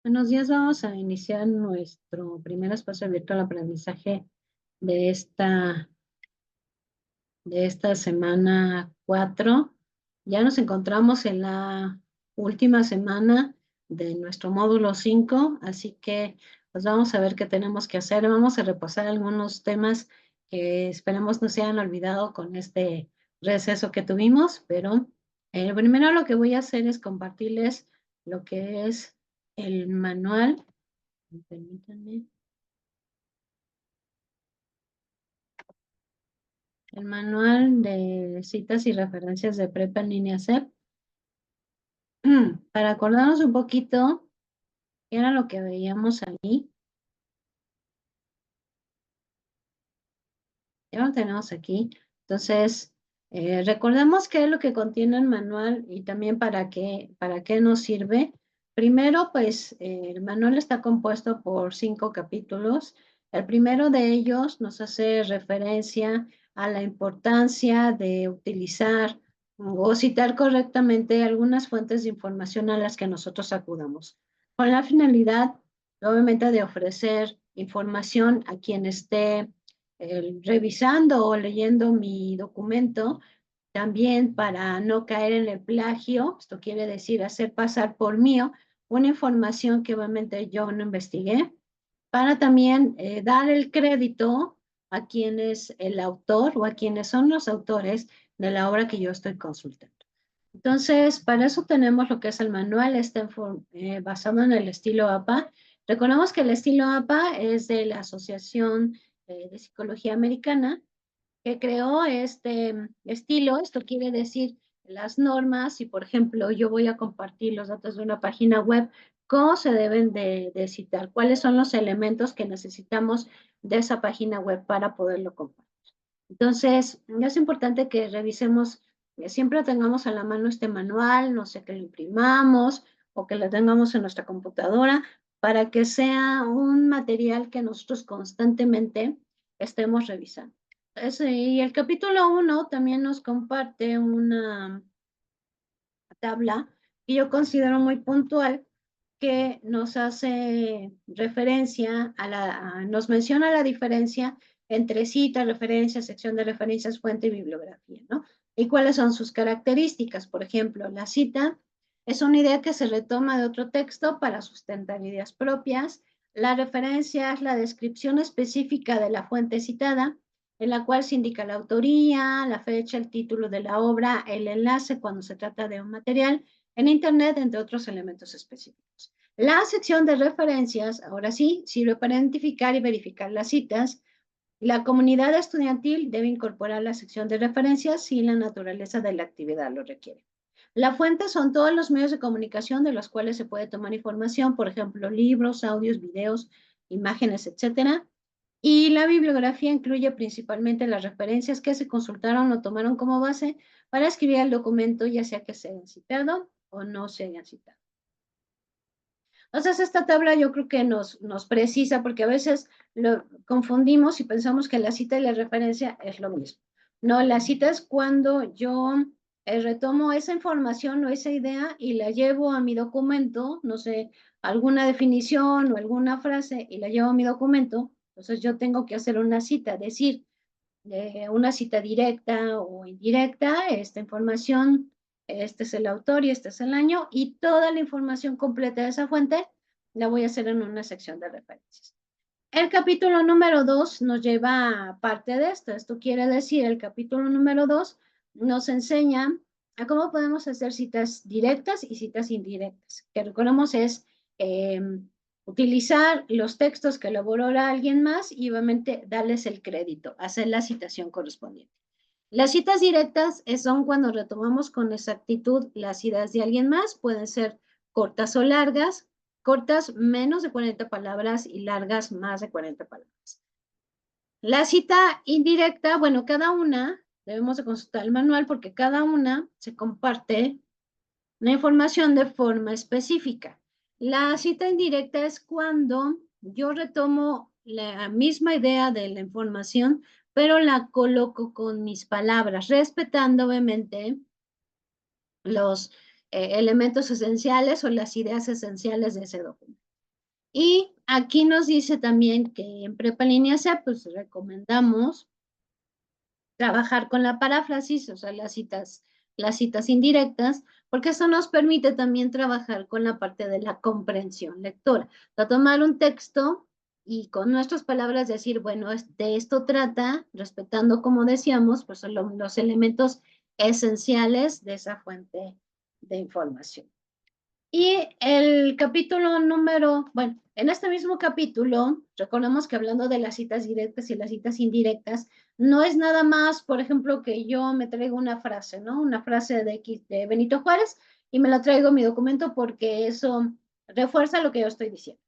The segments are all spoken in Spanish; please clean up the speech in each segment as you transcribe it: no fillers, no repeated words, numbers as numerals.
Buenos días, vamos a iniciar nuestro primer espacio abierto al aprendizaje de esta semana 4. Ya nos encontramos en la última semana de nuestro módulo 5, así que pues vamos a ver qué tenemos que hacer. Vamos a repasar algunos temas que esperemos no se hayan olvidado con este receso que tuvimos, pero primero lo que voy a hacer es compartirles lo que es el manual. Permítanme. El manual de citas y referencias de prepa en línea CEP. Para acordarnos un poquito, qué era lo que veíamos ahí. Ya lo tenemos aquí. Entonces, recordemos qué es lo que contiene el manual y también para qué nos sirve. Primero, pues, el manual está compuesto por 5 capítulos. El primero de ellos nos hace referencia a la importancia de utilizar o citar correctamente algunas fuentes de información a las que nosotros acudamos, con la finalidad, obviamente, de ofrecer información a quien esté revisando o leyendo mi documento, también para no caer en el plagio. Esto quiere decir hacer pasar por mío una información que obviamente yo no investigué, para también dar el crédito a quien es el autor o a quienes son los autores de la obra que yo estoy consultando. Entonces, para eso tenemos lo que es el manual, está basado en el estilo APA. Recordemos que el estilo APA es de la Asociación de Psicología Americana, que creó este estilo. Esto quiere decir las normas. Y, por ejemplo, yo voy a compartir los datos de una página web, ¿cómo se deben de citar? ¿Cuáles son los elementos que necesitamos de esa página web para poderlo compartir? Entonces, es importante que revisemos, que siempre tengamos a la mano este manual, no sé, que lo imprimamos o que lo tengamos en nuestra computadora, para que sea un material que nosotros constantemente estemos revisando. Y el capítulo 1 también nos comparte una tabla que yo considero muy puntual, que nos hace referencia nos menciona la diferencia entre cita, referencia, sección de referencias, fuente y bibliografía, ¿no? Y cuáles son sus características. Por ejemplo, la cita es una idea que se retoma de otro texto para sustentar ideas propias. La referencia es la descripción específica de la fuente citada, en la cual se indica la autoría, la fecha, el título de la obra, el enlace cuando se trata de un material en Internet, entre otros elementos específicos. La sección de referencias, ahora sí, sirve para identificar y verificar las citas. La comunidad estudiantil debe incorporar la sección de referencias si la naturaleza de la actividad lo requiere. La fuente son todos los medios de comunicación de los cuales se puede tomar información, por ejemplo, libros, audios, videos, imágenes, etcétera. Y la bibliografía incluye principalmente las referencias que se consultaron o tomaron como base para escribir el documento, ya sea que se hayan citado o no se hayan citado. Entonces, esta tabla yo creo que nos precisa, porque a veces lo confundimos y pensamos que la cita y la referencia es lo mismo. No, la cita es cuando yo retomo esa información o esa idea y la llevo a mi documento, no sé, alguna definición o alguna frase, y la llevo a mi documento. Entonces yo tengo que hacer una cita, decir, una cita directa o indirecta, esta información, este es el autor y este es el año, y toda la información completa de esa fuente la voy a hacer en una sección de referencias. El capítulo número 2 nos lleva a parte de esto. Esto quiere decir, el capítulo número 2 nos enseña a cómo podemos hacer citas directas y citas indirectas, que recordemos es utilizar los textos que elaboró alguien más y obviamente darles el crédito, hacer la citación correspondiente. Las citas directas son cuando retomamos con exactitud las ideas de alguien más. Pueden ser cortas o largas, cortas menos de 40 palabras y largas más de 40 palabras. La cita indirecta, bueno, cada una, debemos de consultar el manual porque cada una se comparte la información de forma específica. La cita indirecta es cuando yo retomo la misma idea de la información, pero la coloco con mis palabras, respetando obviamente los elementos esenciales o las ideas esenciales de ese documento. Y aquí nos dice también que en prepa línea C, pues recomendamos trabajar con la paráfrasis, o sea, las citas indirectas, porque eso nos permite también trabajar con la parte de la comprensión lectora. O sea, tomar un texto y con nuestras palabras decir, bueno, de esto trata, respetando, como decíamos, pues son los elementos esenciales de esa fuente de información. Y el capítulo número, bueno, en este mismo capítulo, recordemos que hablando de las citas directas y las citas indirectas, no es nada más, por ejemplo, que yo me traigo una frase, ¿no? Una frase de Benito Juárez y me la traigo en mi documento porque eso refuerza lo que yo estoy diciendo.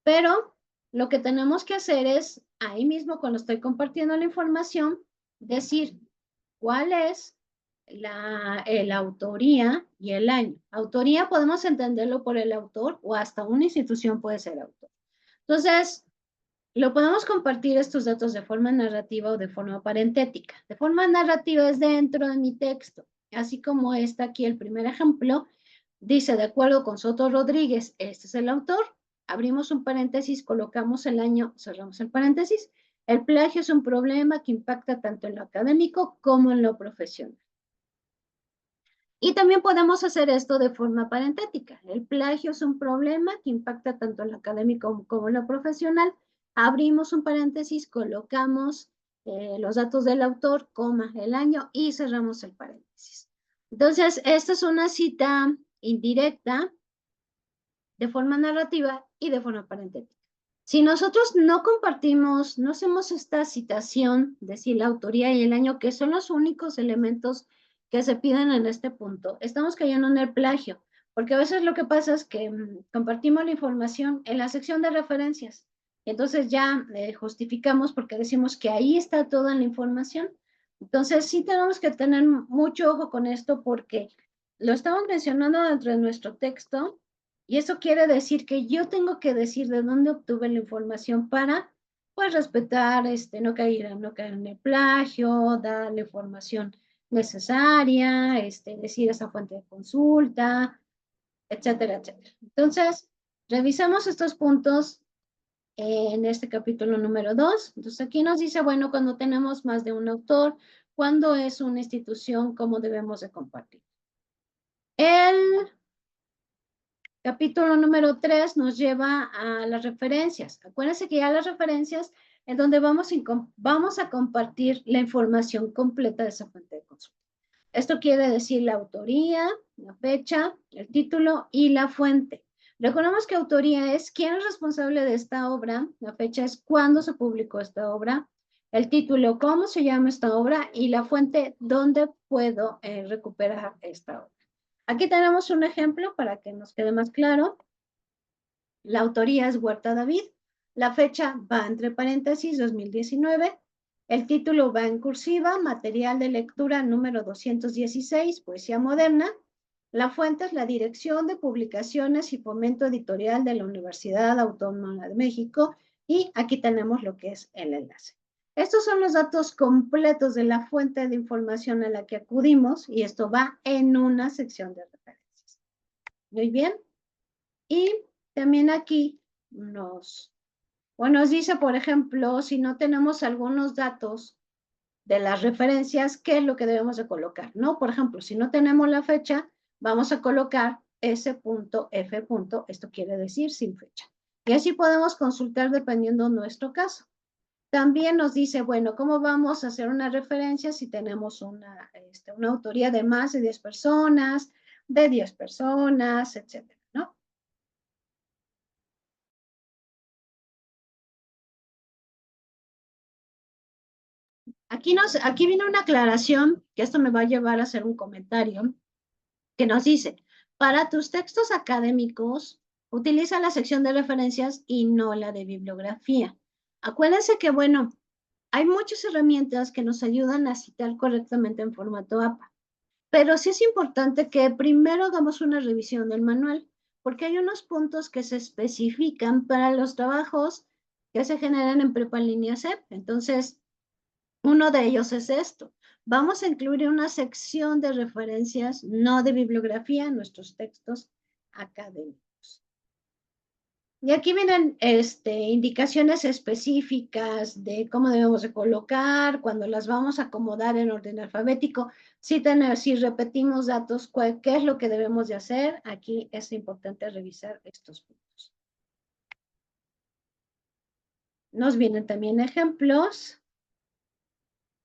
Pero lo que tenemos que hacer es, ahí mismo cuando estoy compartiendo la información, decir cuál es la autoría y el año. Autoría podemos entenderlo por el autor o hasta una institución puede ser autor. Entonces, lo podemos compartir estos datos de forma narrativa o de forma parentética. De forma narrativa es dentro de mi texto, así como está aquí el primer ejemplo. Dice, de acuerdo con Soto Rodríguez, este es el autor. Abrimos un paréntesis, colocamos el año, cerramos el paréntesis. El plagio es un problema que impacta tanto en lo académico como en lo profesional. Y también podemos hacer esto de forma parentética. El plagio es un problema que impacta tanto en lo académico como en lo profesional. Abrimos un paréntesis, colocamos los datos del autor, coma, el año y cerramos el paréntesis. Entonces, esta es una cita indirecta de forma narrativa y de forma parentética. Si nosotros no compartimos, no hacemos esta citación, decir la autoría y el año, que son los únicos elementos que se piden en este punto, estamos cayendo en el plagio, porque a veces lo que pasa es que compartimos la información en la sección de referencias, entonces ya justificamos porque decimos que ahí está toda la información. Entonces sí tenemos que tener mucho ojo con esto porque lo estamos mencionando dentro de nuestro texto, y eso quiere decir que yo tengo que decir de dónde obtuve la información para, pues, respetar, no caer en el plagio, dar la información necesaria, decir esa fuente de consulta, etcétera, etcétera. Entonces, revisamos estos puntos en este capítulo número 2. Entonces, aquí nos dice, bueno, cuando tenemos más de un autor, cuando es una institución, cómo debemos de compartir. El capítulo número 3 nos lleva a las referencias. Acuérdense que ya las referencias es donde vamos a compartir la información completa de esa fuente de consulta. Esto quiere decir la autoría, la fecha, el título y la fuente. Recordemos que autoría es quién es responsable de esta obra, la fecha es cuándo se publicó esta obra, el título, cómo se llama esta obra y la fuente, dónde puedo recuperar esta obra. Aquí tenemos un ejemplo para que nos quede más claro. La autoría es Huerta David. La fecha va entre paréntesis 2019. El título va en cursiva, material de lectura número 216, poesía moderna. La fuente es la Dirección de Publicaciones y Fomento Editorial de la Universidad Autónoma de México. Y aquí tenemos lo que es el enlace. Estos son los datos completos de la fuente de información a la que acudimos y esto va en una sección de referencias. Muy bien. Y también aquí nos dice, por ejemplo, si no tenemos algunos datos de las referencias, ¿qué es lo que debemos de colocar? ¿No? Por ejemplo, si no tenemos la fecha, vamos a colocar S.F. Esto quiere decir sin fecha. Y así podemos consultar dependiendo nuestro caso. También nos dice, bueno, ¿cómo vamos a hacer una referencia si tenemos una autoría de más de 10 personas, de 10 personas, etcétera, ¿no? Aquí viene una aclaración, que esto me va a llevar a hacer un comentario, que nos dice, para tus textos académicos, utiliza la sección de referencias y no la de bibliografía. Acuérdense que, bueno, hay muchas herramientas que nos ayudan a citar correctamente en formato APA, pero sí es importante que primero hagamos una revisión del manual, porque hay unos puntos que se especifican para los trabajos que se generan en prepa en línea CEP. Entonces, uno de ellos es esto. Vamos a incluir una sección de referencias, no de bibliografía, en nuestros textos académicos. Y aquí vienen indicaciones específicas de cómo debemos de colocar, cuando las vamos a acomodar en orden alfabético, si repetimos datos, qué es lo que debemos de hacer. Aquí es importante revisar estos puntos. Nos vienen también ejemplos.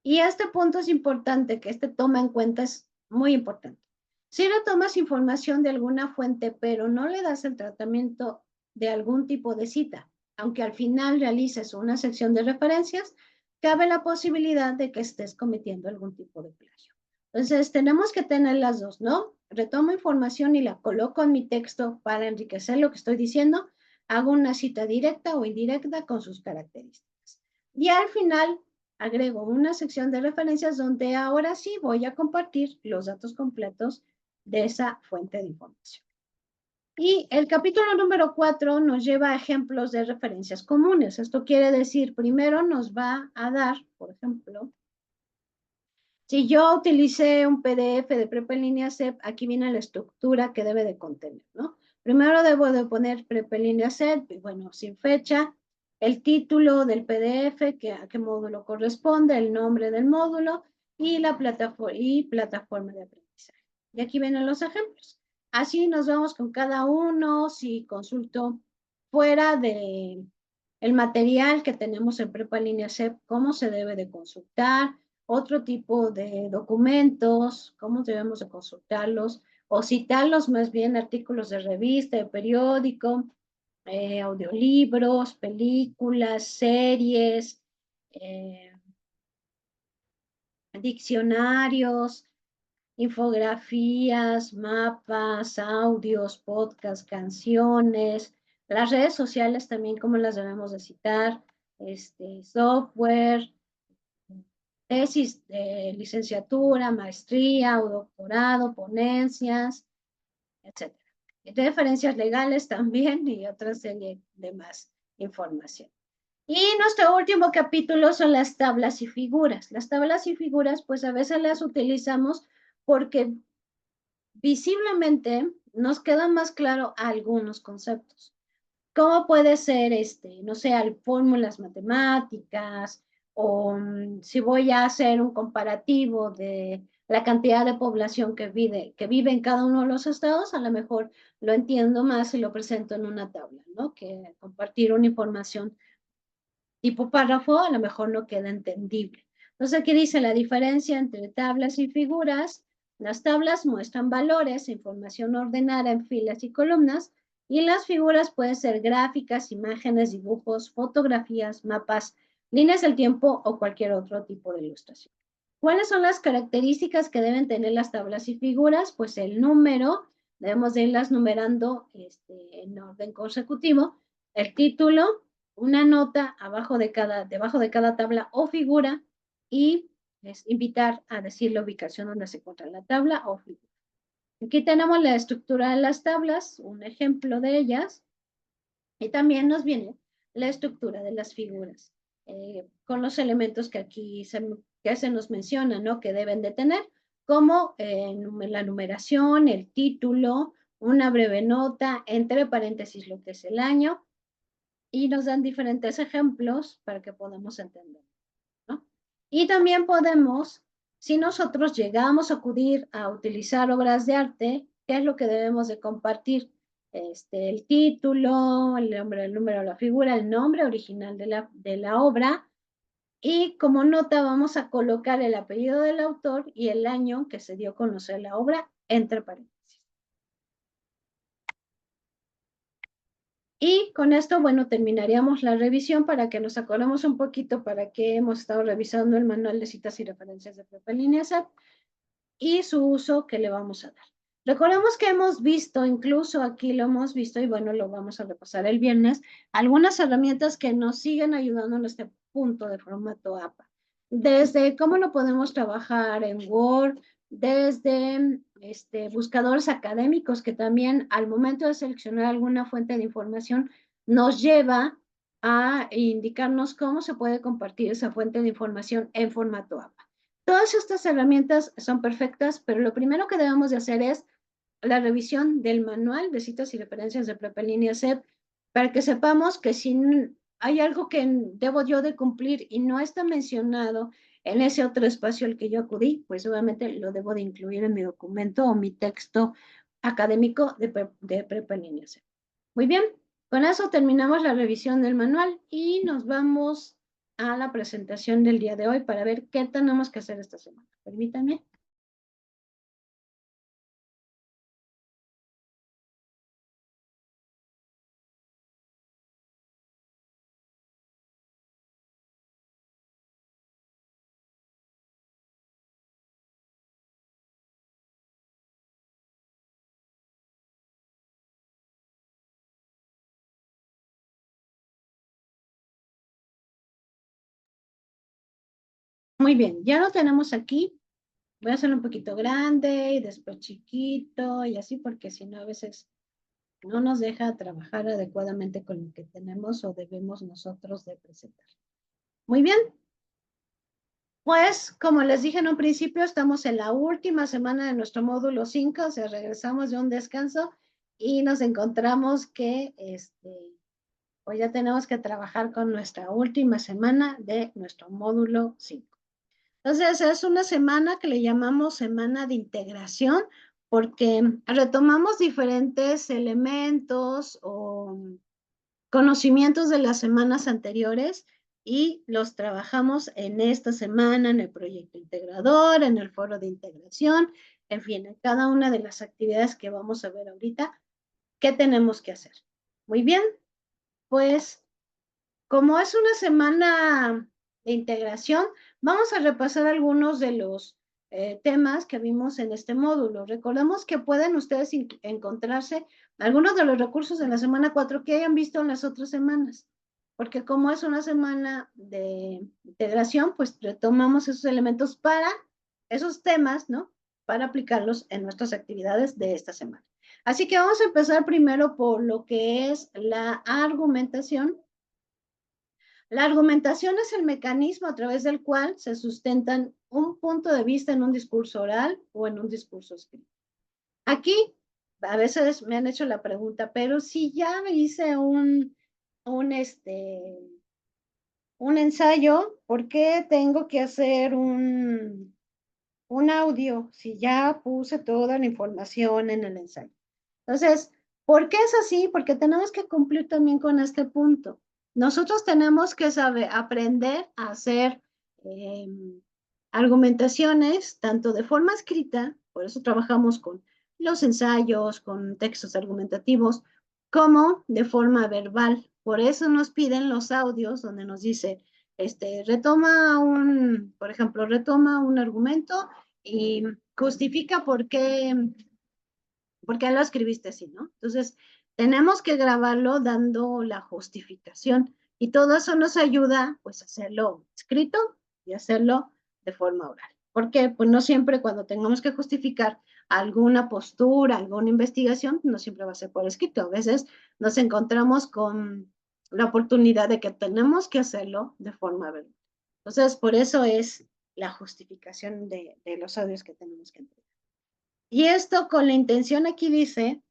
Y este punto es importante, que toma en cuenta, es muy importante. Si no tomas información de alguna fuente, pero no le das el tratamiento de algún tipo de cita, aunque al final realices una sección de referencias, cabe la posibilidad de que estés cometiendo algún tipo de plagio. Entonces, tenemos que tener las dos, ¿no? Retomo información y la coloco en mi texto para enriquecer lo que estoy diciendo, hago una cita directa o indirecta con sus características. Y al final agrego una sección de referencias donde ahora sí voy a compartir los datos completos de esa fuente de información. Y el capítulo número 4 nos lleva a ejemplos de referencias comunes. Esto quiere decir, primero nos va a dar, por ejemplo, si yo utilicé un PDF de prepa en línea CEP, aquí viene la estructura que debe de contener, ¿no? Primero debo de poner prepa en línea CEP, y bueno, sin fecha, el título del PDF, a qué módulo corresponde, el nombre del módulo y la plataforma de aprendizaje. Y aquí vienen los ejemplos. Así nos vamos con cada uno. Si consulto fuera de el material que tenemos en prepa en línea CEP, cómo se debe de consultar, otro tipo de documentos, cómo debemos de consultarlos, o citarlos más bien artículos de revista, de periódico, audiolibros, películas, series, eh, diccionarios, infografías, mapas, audios, podcasts, canciones, las redes sociales también, cómo las debemos de citar, software, tesis de licenciatura, maestría o doctorado, ponencias, etc. Referencias legales también y otra serie de más información. Y nuestro último capítulo son las tablas y figuras. Las tablas y figuras, pues a veces las utilizamos porque visiblemente nos quedan más claro algunos conceptos. ¿Cómo puede ser, no sé, fórmulas matemáticas o si voy a hacer un comparativo de la cantidad de población que vive en cada uno de los estados, a lo mejor lo entiendo más y lo presento en una tabla, ¿no? Que compartir una información tipo párrafo a lo mejor no queda entendible. Entonces aquí dice la diferencia entre tablas y figuras. Las tablas muestran valores, información ordenada en filas y columnas, y las figuras pueden ser gráficas, imágenes, dibujos, fotografías, mapas, líneas del tiempo o cualquier otro tipo de ilustración. ¿Cuáles son las características que deben tener las tablas y figuras? Pues el número, debemos de irlas numerando en orden consecutivo, el título, una nota debajo de cada tabla o figura, y invitar a decir la ubicación donde se encuentra la tabla o figura. Aquí tenemos la estructura de las tablas, un ejemplo de ellas, y también nos viene la estructura de las figuras, con los elementos que aquí se nos menciona, ¿no? Que deben de tener, como la numeración, el título, una breve nota, entre paréntesis lo que es el año, y nos dan diferentes ejemplos para que podamos entender, ¿no? Y también podemos, si nosotros llegamos a acudir a utilizar obras de arte, ¿qué es lo que debemos de compartir? El título, el número de la figura, el nombre original de la obra, y como nota vamos a colocar el apellido del autor y el año que se dio a conocer la obra, entre paréntesis. Y con esto, bueno, terminaríamos la revisión para que nos acordemos un poquito para qué hemos estado revisando el manual de citas y referencias de Prepa en Línea SAP y su uso que le vamos a dar. Recordemos que hemos visto, incluso aquí lo hemos visto, y bueno, lo vamos a repasar el viernes, algunas herramientas que nos siguen ayudando en este punto de formato APA. Desde cómo lo podemos trabajar en Word, desde buscadores académicos que también al momento de seleccionar alguna fuente de información nos lleva a indicarnos cómo se puede compartir esa fuente de información en formato APA. Todas estas herramientas son perfectas, pero lo primero que debemos de hacer es la revisión del manual de citas y referencias de Prepa en Línea CEP para que sepamos que si hay algo que debo yo de cumplir y no está mencionado en ese otro espacio al que yo acudí, pues obviamente lo debo de incluir en mi documento o mi texto académico de prepa en línea. Muy bien, con eso terminamos la revisión del manual y nos vamos a la presentación del día de hoy para ver qué tenemos que hacer esta semana. Permítanme. Muy bien, ya lo tenemos aquí. Voy a hacerlo un poquito grande y después chiquito y así porque si no a veces no nos deja trabajar adecuadamente con lo que tenemos o debemos nosotros de presentar. Muy bien, pues como les dije en un principio, estamos en la última semana de nuestro módulo 5, o sea, regresamos de un descanso y nos encontramos que pues ya tenemos que trabajar con nuestra última semana de nuestro módulo 5. Entonces, es una semana que le llamamos semana de integración porque retomamos diferentes elementos o conocimientos de las semanas anteriores y los trabajamos en esta semana, en el proyecto integrador, en el foro de integración, en fin, en cada una de las actividades que vamos a ver ahorita, ¿qué tenemos que hacer? Muy bien, pues como es una semana de integración, vamos a repasar algunos de los temas que vimos en este módulo. Recordemos que pueden ustedes encontrarse algunos de los recursos de la semana 4 que hayan visto en las otras semanas, porque como es una semana de integración, pues retomamos esos elementos para esos temas, ¿no? Para aplicarlos en nuestras actividades de esta semana. Así que vamos a empezar primero por lo que es la argumentación. La argumentación es el mecanismo a través del cual se sustentan un punto de vista en un discurso oral o en un discurso escrito. Aquí, a veces me han hecho la pregunta, pero si ya me hice un, un ensayo, ¿por qué tengo que hacer un audio si ya puse toda la información en el ensayo? Entonces, ¿por qué es así? Porque tenemos que cumplir también con este punto. Nosotros tenemos que saber, aprender a hacer eh, argumentaciones, tanto de forma escrita, por eso trabajamos con los ensayos, con textos argumentativos, como de forma verbal. Por eso nos piden los audios donde nos dice, retoma por ejemplo, retoma un argumento y justifica por qué lo escribiste así, ¿no? Entonces, tenemos que grabarlo dando la justificación y todo eso nos ayuda, pues, a hacerlo escrito y hacerlo de forma oral. Porque, pues, no siempre cuando tengamos que justificar alguna postura, alguna investigación, no siempre va a ser por escrito. A veces nos encontramos con la oportunidad de que tenemos que hacerlo de forma verbal. Entonces, por eso es la justificación de los audios que tenemos que entregar. Y esto con la intención, aquí dice,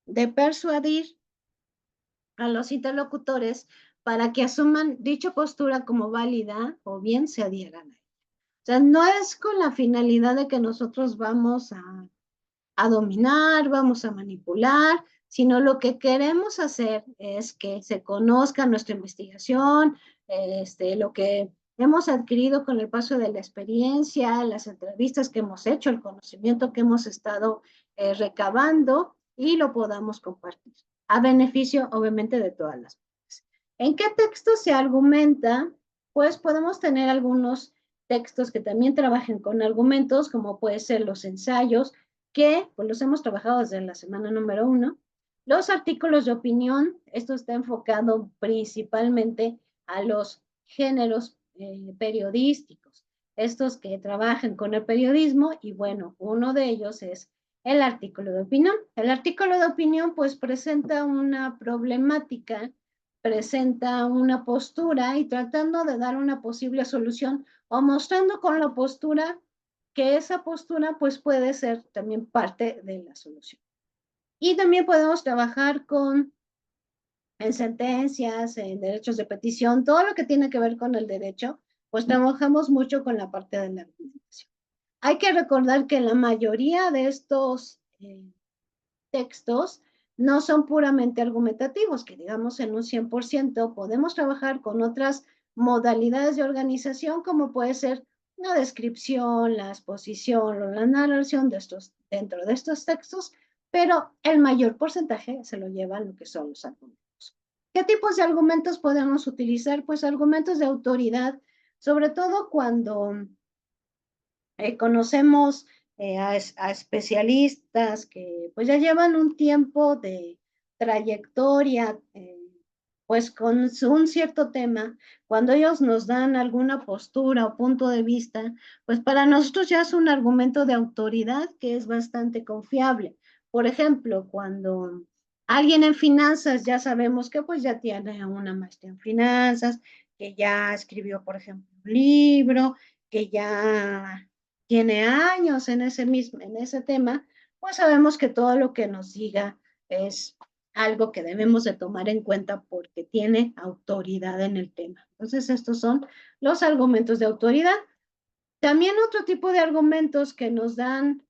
de persuadir a los interlocutores para que asuman dicha postura como válida o bien se adhieran a ella. O sea, no es con la finalidad de que nosotros vamos a dominar, vamos a manipular, sino lo que queremos hacer es que se conozca nuestra investigación, lo que hemos adquirido con el paso de la experiencia, las entrevistas que hemos hecho, el conocimiento que hemos estado recabando y lo podamos compartir, a beneficio obviamente de todas las partes. ¿En qué texto se argumenta? Pues podemos tener algunos textos que también trabajen con argumentos, como puede ser los ensayos, que pues los hemos trabajado desde la semana número 1. Los artículos de opinión, esto está enfocado principalmente a los géneros periodísticos, estos que trabajan con el periodismo y bueno, uno de ellos es el artículo de opinión. El artículo de opinión pues presenta una problemática, presenta una postura y tratando de dar una posible solución o mostrando con la postura que esa postura pues puede ser también parte de la solución. Y también podemos trabajar con en sentencias, en derechos de petición, todo lo que tiene que ver con el derecho, pues trabajamos mucho con la parte de la argumentación. Hay que recordar que la mayoría de estos textos no son puramente argumentativos, que digamos en un 100% podemos trabajar con otras modalidades de organización, como puede ser la descripción, la exposición o la narración de estos, dentro de estos textos, pero el mayor porcentaje se lo llevan lo que son los argumentos. ¿Qué tipos de argumentos podemos utilizar? Pues argumentos de autoridad, sobre todo cuando conocemos a especialistas que pues ya llevan un tiempo de trayectoria, pues con un cierto tema, cuando ellos nos dan alguna postura o punto de vista, pues para nosotros ya es un argumento de autoridad que es bastante confiable. Por ejemplo, cuando alguien en finanzas ya sabemos que pues ya tiene una maestría en finanzas, que ya escribió, por ejemplo, un libro, que ya tiene años en en ese tema, pues sabemos que todo lo que nos diga es algo que debemos de tomar en cuenta porque tiene autoridad en el tema. Entonces, estos son los argumentos de autoridad. También otro tipo de argumentos que nos dan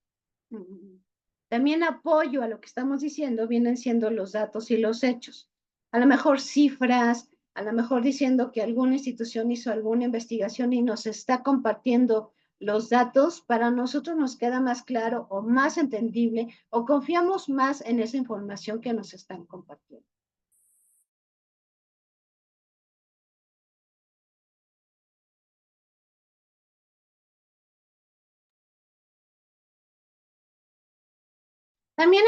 también apoyo a lo que estamos diciendo vienen siendo los datos y los hechos. A lo mejor cifras, a lo mejor diciendo que alguna institución hizo alguna investigación y nos está compartiendo los datos, para nosotros nos queda más claro o más entendible o confiamos más en esa información que nos están compartiendo. También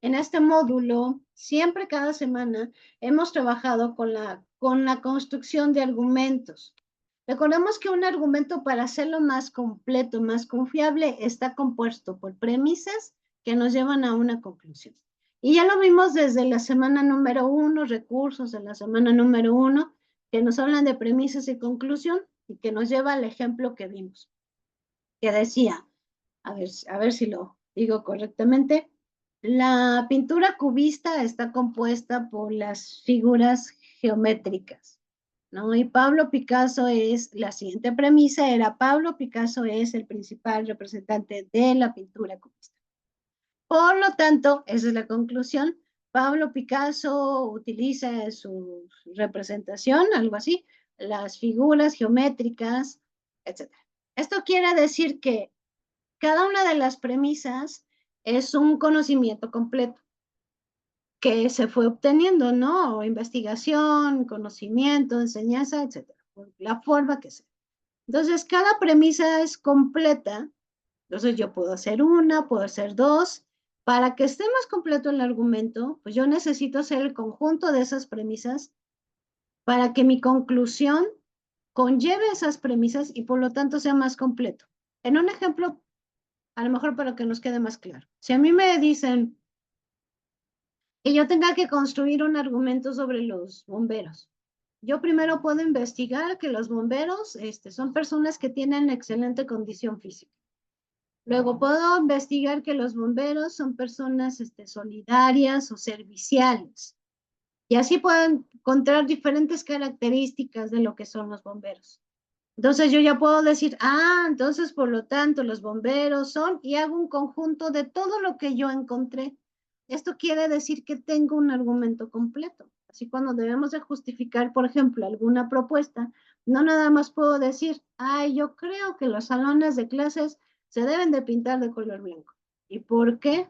en este módulo, siempre cada semana, hemos trabajado con la construcción de argumentos. Recordemos que un argumento, para hacerlo más completo, más confiable, está compuesto por premisas que nos llevan a una conclusión. Y ya lo vimos desde la semana número 1, recursos de la semana número 1, que nos hablan de premisas y conclusión y que nos lleva al ejemplo que vimos, que decía, a ver si lo digo correctamente. La pintura cubista está compuesta por las figuras geométricas, ¿no? Y Pablo Picasso es, la siguiente premisa era, Pablo Picasso es el principal representante de la pintura cubista. Por lo tanto, esa es la conclusión. Pablo Picasso utiliza en su representación, algo así, las figuras geométricas, etc. Esto quiere decir que cada una de las premisas es un conocimiento completo que se fue obteniendo, ¿no? Investigación, conocimiento, enseñanza, etcétera, por la forma que sea. Entonces, cada premisa es completa. Entonces, yo puedo hacer una, puedo hacer dos. Para que esté más completo el argumento, pues yo necesito hacer el conjunto de esas premisas para que mi conclusión conlleve esas premisas y por lo tanto sea más completo. En un ejemplo, a lo mejor para que nos quede más claro. Si a mí me dicen que yo tenga que construir un argumento sobre los bomberos, yo primero puedo investigar que los bomberos son personas que tienen excelente condición física. Luego puedo investigar que los bomberos son personas solidarias o serviciales. Y así puedo encontrar diferentes características de lo que son los bomberos. Entonces yo ya puedo decir, entonces por lo tanto los bomberos son, y hago un conjunto de todo lo que yo encontré. Esto quiere decir que tengo un argumento completo. Así cuando debemos de justificar, por ejemplo, alguna propuesta, no nada más puedo decir, yo creo que los salones de clases se deben de pintar de color blanco. ¿Y por qué?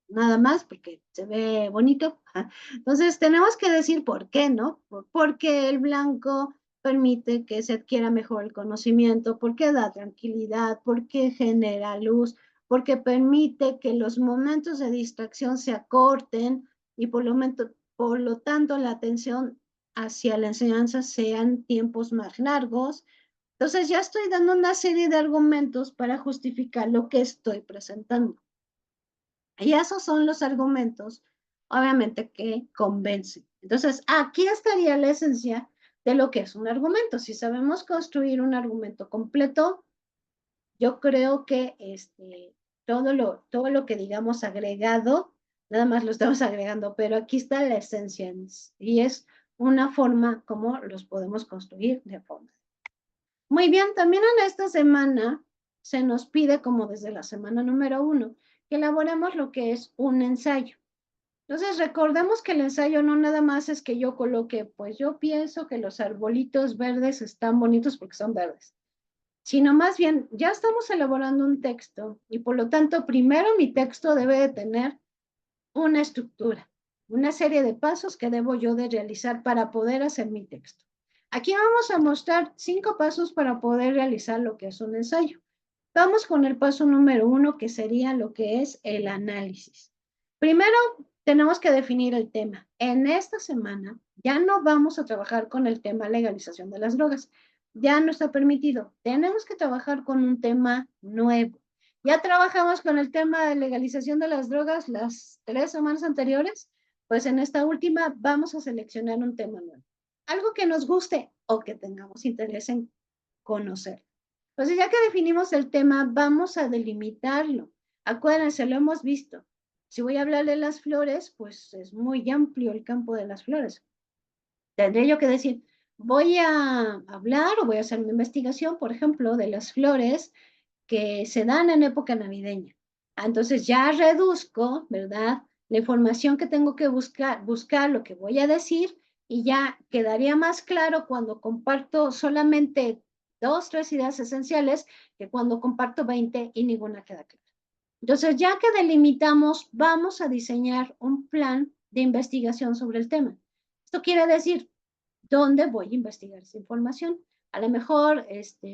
Nada más porque se ve bonito. Entonces tenemos que decir por qué, ¿no? Porque el blanco permite que se adquiera mejor el conocimiento, porque da tranquilidad, porque genera luz, porque permite que los momentos de distracción se acorten y por lo tanto la atención hacia la enseñanza sean tiempos más largos. Entonces ya estoy dando una serie de argumentos para justificar lo que estoy presentando. Y esos son los argumentos, obviamente, que convencen. Entonces, aquí estaría la esencia de lo que es un argumento. Si sabemos construir un argumento completo, yo creo que todo lo que digamos agregado nada más lo estamos agregando, pero aquí está la esencia y es una forma como los podemos construir de forma. Muy bien, también en esta semana se nos pide, como desde la semana número 1, que elaboremos lo que es un ensayo. Entonces, recordemos que el ensayo no nada más es que yo coloque, pues yo pienso que los arbolitos verdes están bonitos porque son verdes, sino más bien ya estamos elaborando un texto y por lo tanto, primero mi texto debe de tener una estructura, una serie de pasos que debo yo de realizar para poder hacer mi texto. Aquí vamos a mostrar 5 pasos para poder realizar lo que es un ensayo. Vamos con el paso número 1, que sería lo que es el análisis. Primero, tenemos que definir el tema. En esta semana ya no vamos a trabajar con el tema legalización de las drogas. Ya no está permitido. Tenemos que trabajar con un tema nuevo. Ya trabajamos con el tema de legalización de las drogas las 3 semanas anteriores, pues en esta última vamos a seleccionar un tema nuevo. Algo que nos guste o que tengamos interés en conocer. Entonces, ya que definimos el tema, vamos a delimitarlo. Acuérdense, lo hemos visto. Si voy a hablar de las flores, pues es muy amplio el campo de las flores. Tendré yo que decir, voy a hablar o voy a hacer una investigación, por ejemplo, de las flores que se dan en época navideña. Entonces ya reduzco, ¿verdad? La información que tengo que buscar lo que voy a decir y ya quedaría más claro cuando comparto solamente 2, 3 ideas esenciales que cuando comparto 20 y ninguna queda clara. Entonces, ya que delimitamos, vamos a diseñar un plan de investigación sobre el tema. Esto quiere decir, ¿dónde voy a investigar esa información? A lo mejor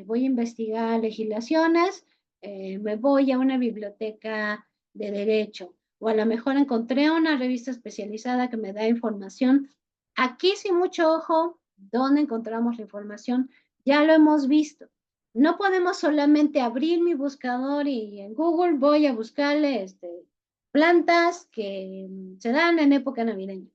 voy a investigar legislaciones, me voy a una biblioteca de derecho, o a lo mejor encontré una revista especializada que me da información. Aquí, sin mucho ojo, ¿dónde encontramos la información? Ya lo hemos visto. No podemos solamente abrir mi buscador y en Google voy a buscarle plantas que se dan en época navideña.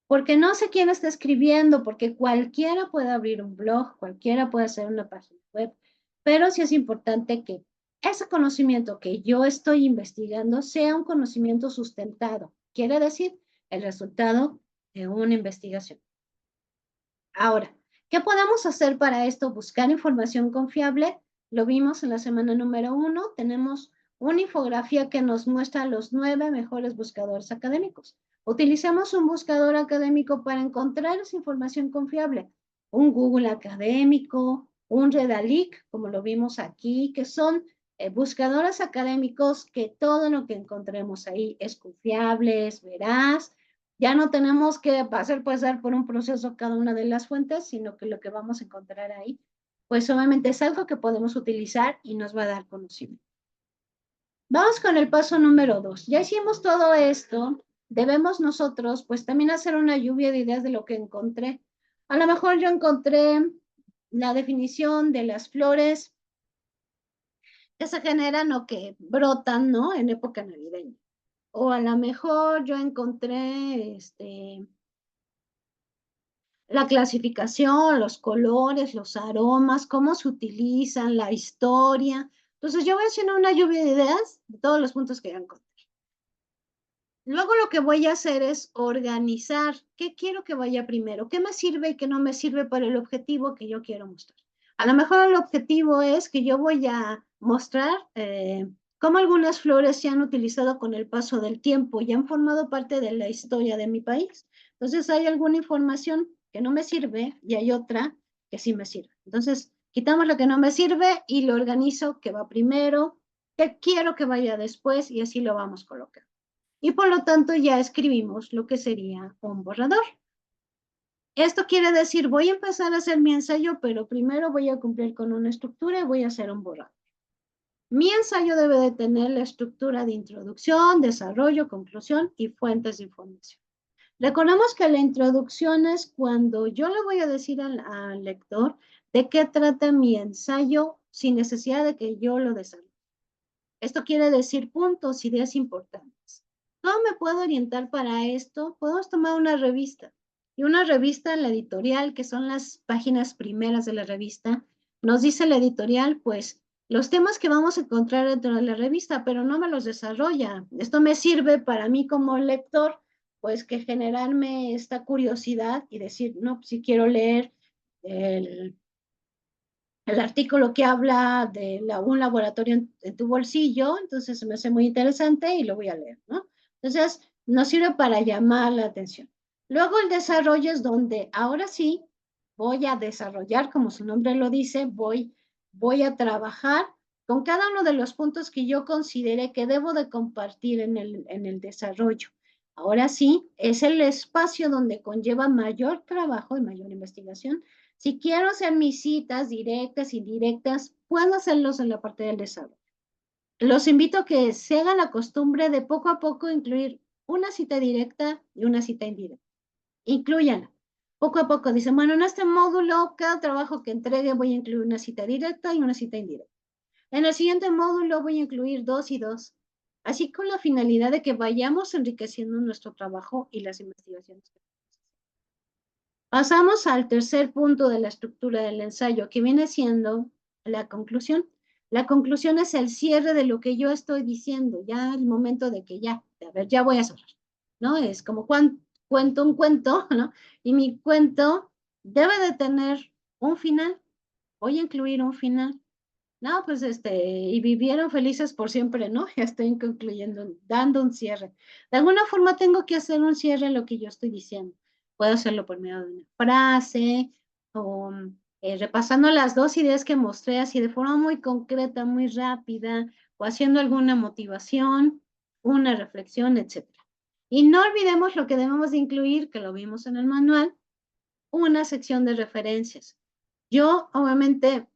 Porque no sé quién está escribiendo, porque cualquiera puede abrir un blog, cualquiera puede hacer una página web, pero sí es importante que ese conocimiento que yo estoy investigando sea un conocimiento sustentado. Quiere decir, el resultado de una investigación. Ahora, ¿qué podemos hacer para esto? Buscar información confiable. Lo vimos en la semana número 1. Tenemos una infografía que nos muestra los 9 mejores buscadores académicos. Utilicemos un buscador académico para encontrar esa información confiable. Un Google académico, un Redalyc, como lo vimos aquí, que son buscadores académicos que todo lo que encontremos ahí es confiable, es veraz. Ya no tenemos que hacer pasar por un proceso cada una de las fuentes, sino que lo que vamos a encontrar ahí, pues obviamente es algo que podemos utilizar y nos va a dar conocimiento. Vamos con el paso número 2. Ya hicimos todo esto, debemos nosotros pues también hacer una lluvia de ideas de lo que encontré. A lo mejor yo encontré la definición de las flores que se generan o que brotan, ¿no? En época navideña. O a lo mejor yo encontré la clasificación, los colores, los aromas, cómo se utilizan, la historia. Entonces yo voy haciendo una lluvia de ideas de todos los puntos que ya encontré. Luego lo que voy a hacer es organizar qué quiero que vaya primero, qué me sirve y qué no me sirve para el objetivo que yo quiero mostrar. A lo mejor el objetivo es que yo voy a mostrar cómo algunas flores se han utilizado con el paso del tiempo y han formado parte de la historia de mi país. Entonces hay alguna información que no me sirve y hay otra que sí me sirve. Entonces quitamos lo que no me sirve y lo organizo que va primero, que quiero que vaya después y así lo vamos colocando. Y por lo tanto ya escribimos lo que sería un borrador. Esto quiere decir, voy a empezar a hacer mi ensayo, pero primero voy a cumplir con una estructura y voy a hacer un borrador. Mi ensayo debe de tener la estructura de introducción, desarrollo, conclusión y fuentes de información. Recordemos que la introducción es cuando yo le voy a decir al lector de qué trata mi ensayo sin necesidad de que yo lo desarrolle. Esto quiere decir puntos, ideas importantes. ¿Cómo me puedo orientar para esto? Podemos tomar una revista. Y una revista, la editorial, que son las páginas primeras de la revista, nos dice la editorial, pues, los temas que vamos a encontrar dentro de la revista, pero no me los desarrolla. Esto me sirve para mí como lector, pues que generarme esta curiosidad y decir, no, pues, si quiero leer el artículo que habla de un laboratorio en tu bolsillo, entonces se me hace muy interesante y lo voy a leer, ¿no? Entonces, nos sirve para llamar la atención. Luego el desarrollo es donde ahora sí voy a desarrollar, como su nombre lo dice, voy a trabajar con cada uno de los puntos que yo considere que debo de compartir en el desarrollo. Ahora sí, es el espacio donde conlleva mayor trabajo y mayor investigación. Si quiero hacer mis citas directas, indirectas, puedo hacerlos en la parte del desarrollo. Los invito a que se hagan la costumbre de poco a poco incluir una cita directa y una cita indirecta. Incluyanla. Poco a poco dicen, bueno, en este módulo, cada trabajo que entregue voy a incluir una cita directa y una cita indirecta. En el siguiente módulo voy a incluir 2 y 2. Así con la finalidad de que vayamos enriqueciendo nuestro trabajo y las investigaciones. Pasamos al tercer punto de la estructura del ensayo, que viene siendo la conclusión. La conclusión es el cierre de lo que yo estoy diciendo, ya el momento de que ya, a ver, ya voy a cerrar, ¿no? Es como cuento un cuento, ¿no? Y mi cuento debe de tener un final, voy a incluir un final. No, pues y vivieron felices por siempre, ¿no? Ya estoy concluyendo, dando un cierre. De alguna forma tengo que hacer un cierre en lo que yo estoy diciendo. Puedo hacerlo por medio de una frase o repasando las dos ideas que mostré así de forma muy concreta, muy rápida, o haciendo alguna motivación, una reflexión, etcétera. Y no olvidemos lo que debemos de incluir, que lo vimos en el manual, una sección de referencias. Yo, obviamente,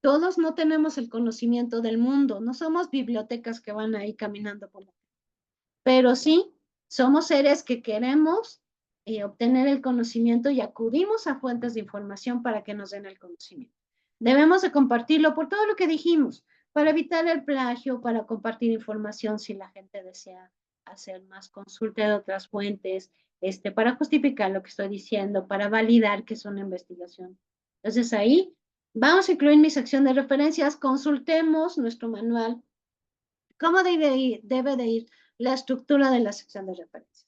todos no tenemos el conocimiento del mundo, no somos bibliotecas que van ahí caminando por la calle, pero sí somos seres que queremos obtener el conocimiento y acudimos a fuentes de información para que nos den el conocimiento. Debemos de compartirlo por todo lo que dijimos, para evitar el plagio, para compartir información si la gente desea hacer más consulta de otras fuentes, para justificar lo que estoy diciendo, para validar que es una investigación. Entonces ahí vamos a incluir mi sección de referencias, consultemos nuestro manual, cómo debe de ir la estructura de la sección de referencias.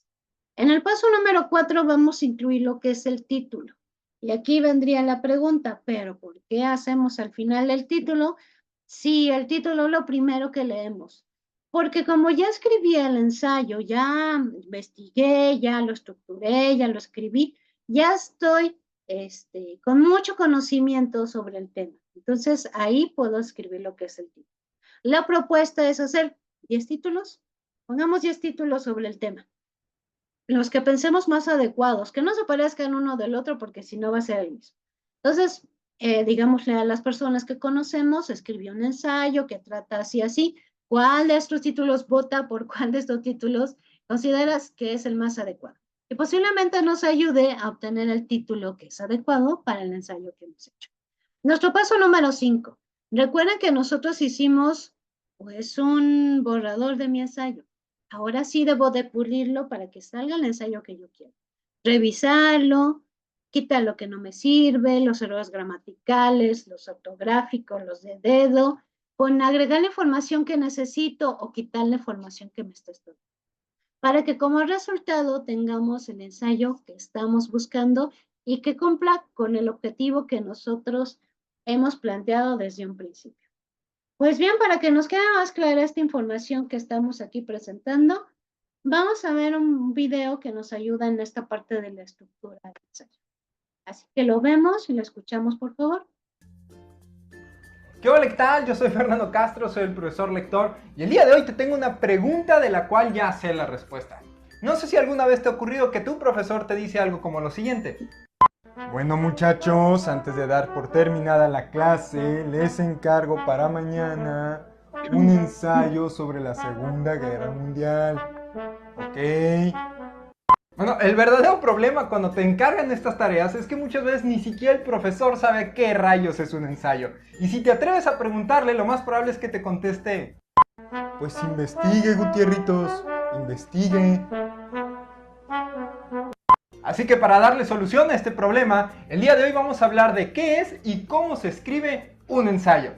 En el paso número 4 vamos a incluir lo que es el título. Y aquí vendría la pregunta, ¿pero por qué hacemos al final el título? Si el título es lo primero que leemos. Porque como ya escribí el ensayo, ya investigué, ya lo estructuré, ya lo escribí, ya estoy con mucho conocimiento sobre el tema. Entonces ahí puedo escribir lo que es el título. La propuesta es hacer 10 títulos. Pongamos 10 títulos sobre el tema. Los que pensemos más adecuados, que no se parezcan uno del otro porque si no va a ser el mismo. Entonces, digámosle a las personas que conocemos, escribió un ensayo que trata así, así. ¿Cuál de estos títulos vota por cuál de estos títulos consideras que es el más adecuado? Y posiblemente nos ayude a obtener el título que es adecuado para el ensayo que hemos hecho. Nuestro paso número 5. Recuerden que nosotros hicimos pues un borrador de mi ensayo. Ahora sí debo de pulirlo para que salga el ensayo que yo quiero. Revisarlo, quitar lo que no me sirve, los errores gramaticales, los ortográficos, los de dedo, con agregar la información que necesito o quitar la información que me está estorbando. Para que como resultado tengamos el ensayo que estamos buscando y que cumpla con el objetivo que nosotros hemos planteado desde un principio. Pues bien, para que nos quede más clara esta información que estamos aquí presentando, vamos a ver un video que nos ayuda en esta parte de la estructura del ensayo. Así que lo vemos y lo escuchamos, por favor. ¿Qué hola, qué tal? Yo soy Fernando Castro, soy el profesor lector y el día de hoy te tengo una pregunta de la cual ya sé la respuesta. No sé si alguna vez te ha ocurrido que tu profesor te dice algo como lo siguiente. Bueno muchachos, antes de dar por terminada la clase, les encargo para mañana un ensayo sobre la Segunda Guerra Mundial. ¿Ok? Bueno, el verdadero problema cuando te encargan estas tareas es que muchas veces ni siquiera el profesor sabe qué rayos es un ensayo. Y si te atreves a preguntarle, lo más probable es que te conteste: pues investigue, Gutierritos, investigue. Así que para darle solución a este problema, el día de hoy vamos a hablar de qué es y cómo se escribe un ensayo.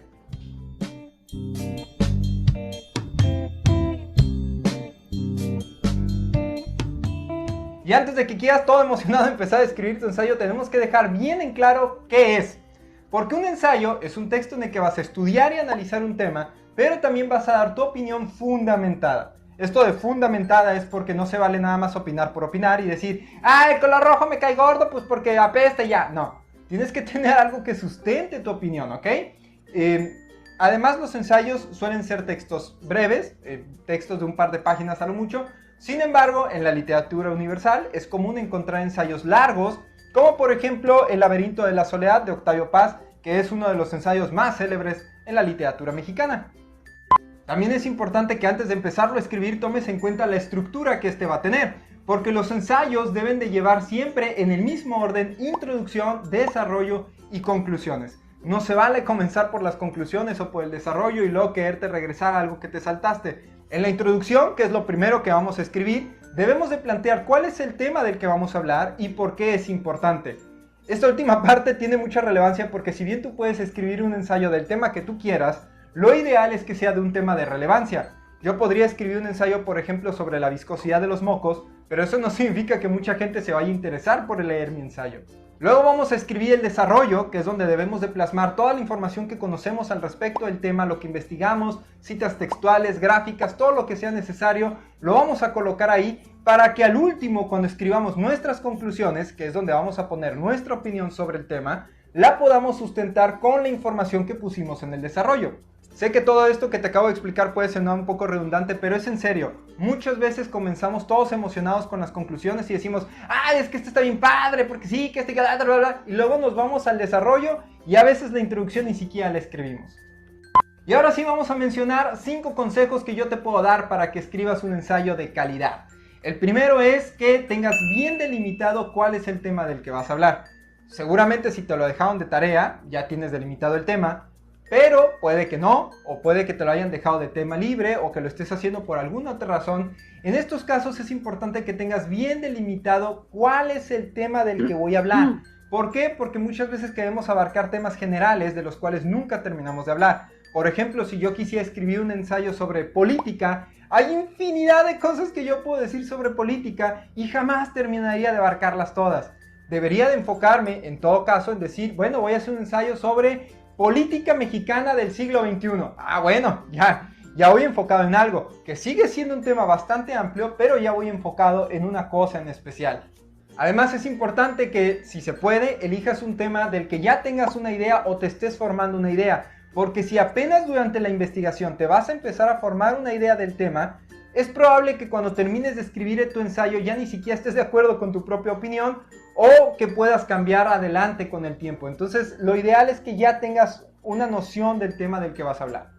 Y antes de que quieras todo emocionado empezar a escribir tu ensayo, tenemos que dejar bien en claro qué es. Porque un ensayo es un texto en el que vas a estudiar y analizar un tema, pero también vas a dar tu opinión fundamentada. Esto de fundamentada es porque no se vale nada más opinar por opinar y decir, ah, el color rojo me cae gordo, pues porque apesta y ya. No, tienes que tener algo que sustente tu opinión, ¿ok? Además, los ensayos suelen ser textos breves, textos de un par de páginas a lo mucho. Sin embargo, en la literatura universal es común encontrar ensayos largos, como por ejemplo El laberinto de la soledad de Octavio Paz, que es uno de los ensayos más célebres en la literatura mexicana. También es importante que antes de empezarlo a escribir tomes en cuenta la estructura que este va a tener, porque los ensayos deben de llevar siempre en el mismo orden introducción, desarrollo y conclusiones. No se vale comenzar por las conclusiones o por el desarrollo y luego quererte regresar a algo que te saltaste. En la introducción, que es lo primero que vamos a escribir, debemos de plantear cuál es el tema del que vamos a hablar y por qué es importante. Esta última parte tiene mucha relevancia porque si bien tú puedes escribir un ensayo del tema que tú quieras, lo ideal es que sea de un tema de relevancia. Yo podría escribir un ensayo, por ejemplo, sobre la viscosidad de los mocos, pero eso no significa que mucha gente se vaya a interesar por leer mi ensayo. Luego vamos a escribir el desarrollo, que es donde debemos de plasmar toda la información que conocemos al respecto del tema, lo que investigamos, citas textuales, gráficas, todo lo que sea necesario, lo vamos a colocar ahí para que al último, cuando escribamos nuestras conclusiones, que es donde vamos a poner nuestra opinión sobre el tema, la podamos sustentar con la información que pusimos en el desarrollo. Sé que todo esto que te acabo de explicar puede sonar un poco redundante, pero es en serio. Muchas veces comenzamos todos emocionados con las conclusiones y decimos, ¡ay, es que esto está bien padre! Porque sí, que este... bla, bla, bla", y luego nos vamos al desarrollo y a veces la introducción ni siquiera la escribimos. Y ahora sí vamos a mencionar 5 consejos que yo te puedo dar para que escribas un ensayo de calidad. El primero es que tengas bien delimitado cuál es el tema del que vas a hablar. Seguramente si te lo dejaron de tarea, ya tienes delimitado el tema. Pero puede que no, o puede que te lo hayan dejado de tema libre, o que lo estés haciendo por alguna otra razón. En estos casos es importante que tengas bien delimitado cuál es el tema del que voy a hablar. ¿Por qué? Porque muchas veces queremos abarcar temas generales de los cuales nunca terminamos de hablar. Por ejemplo, si yo quisiera escribir un ensayo sobre política, hay infinidad de cosas que yo puedo decir sobre política y jamás terminaría de abarcarlas todas. Debería de enfocarme, en todo caso, en decir, bueno, voy a hacer un ensayo sobre política mexicana del siglo XXI. Ah, bueno, ya voy enfocado en algo, que sigue siendo un tema bastante amplio, pero ya voy enfocado en una cosa en especial. Además es importante que, si se puede, elijas un tema del que ya tengas una idea o te estés formando una idea, porque si apenas durante la investigación te vas a empezar a formar una idea del tema, es probable que cuando termines de escribir tu ensayo ya ni siquiera estés de acuerdo con tu propia opinión o que puedas cambiar adelante con el tiempo. Entonces, lo ideal es que ya tengas una noción del tema del que vas a hablar.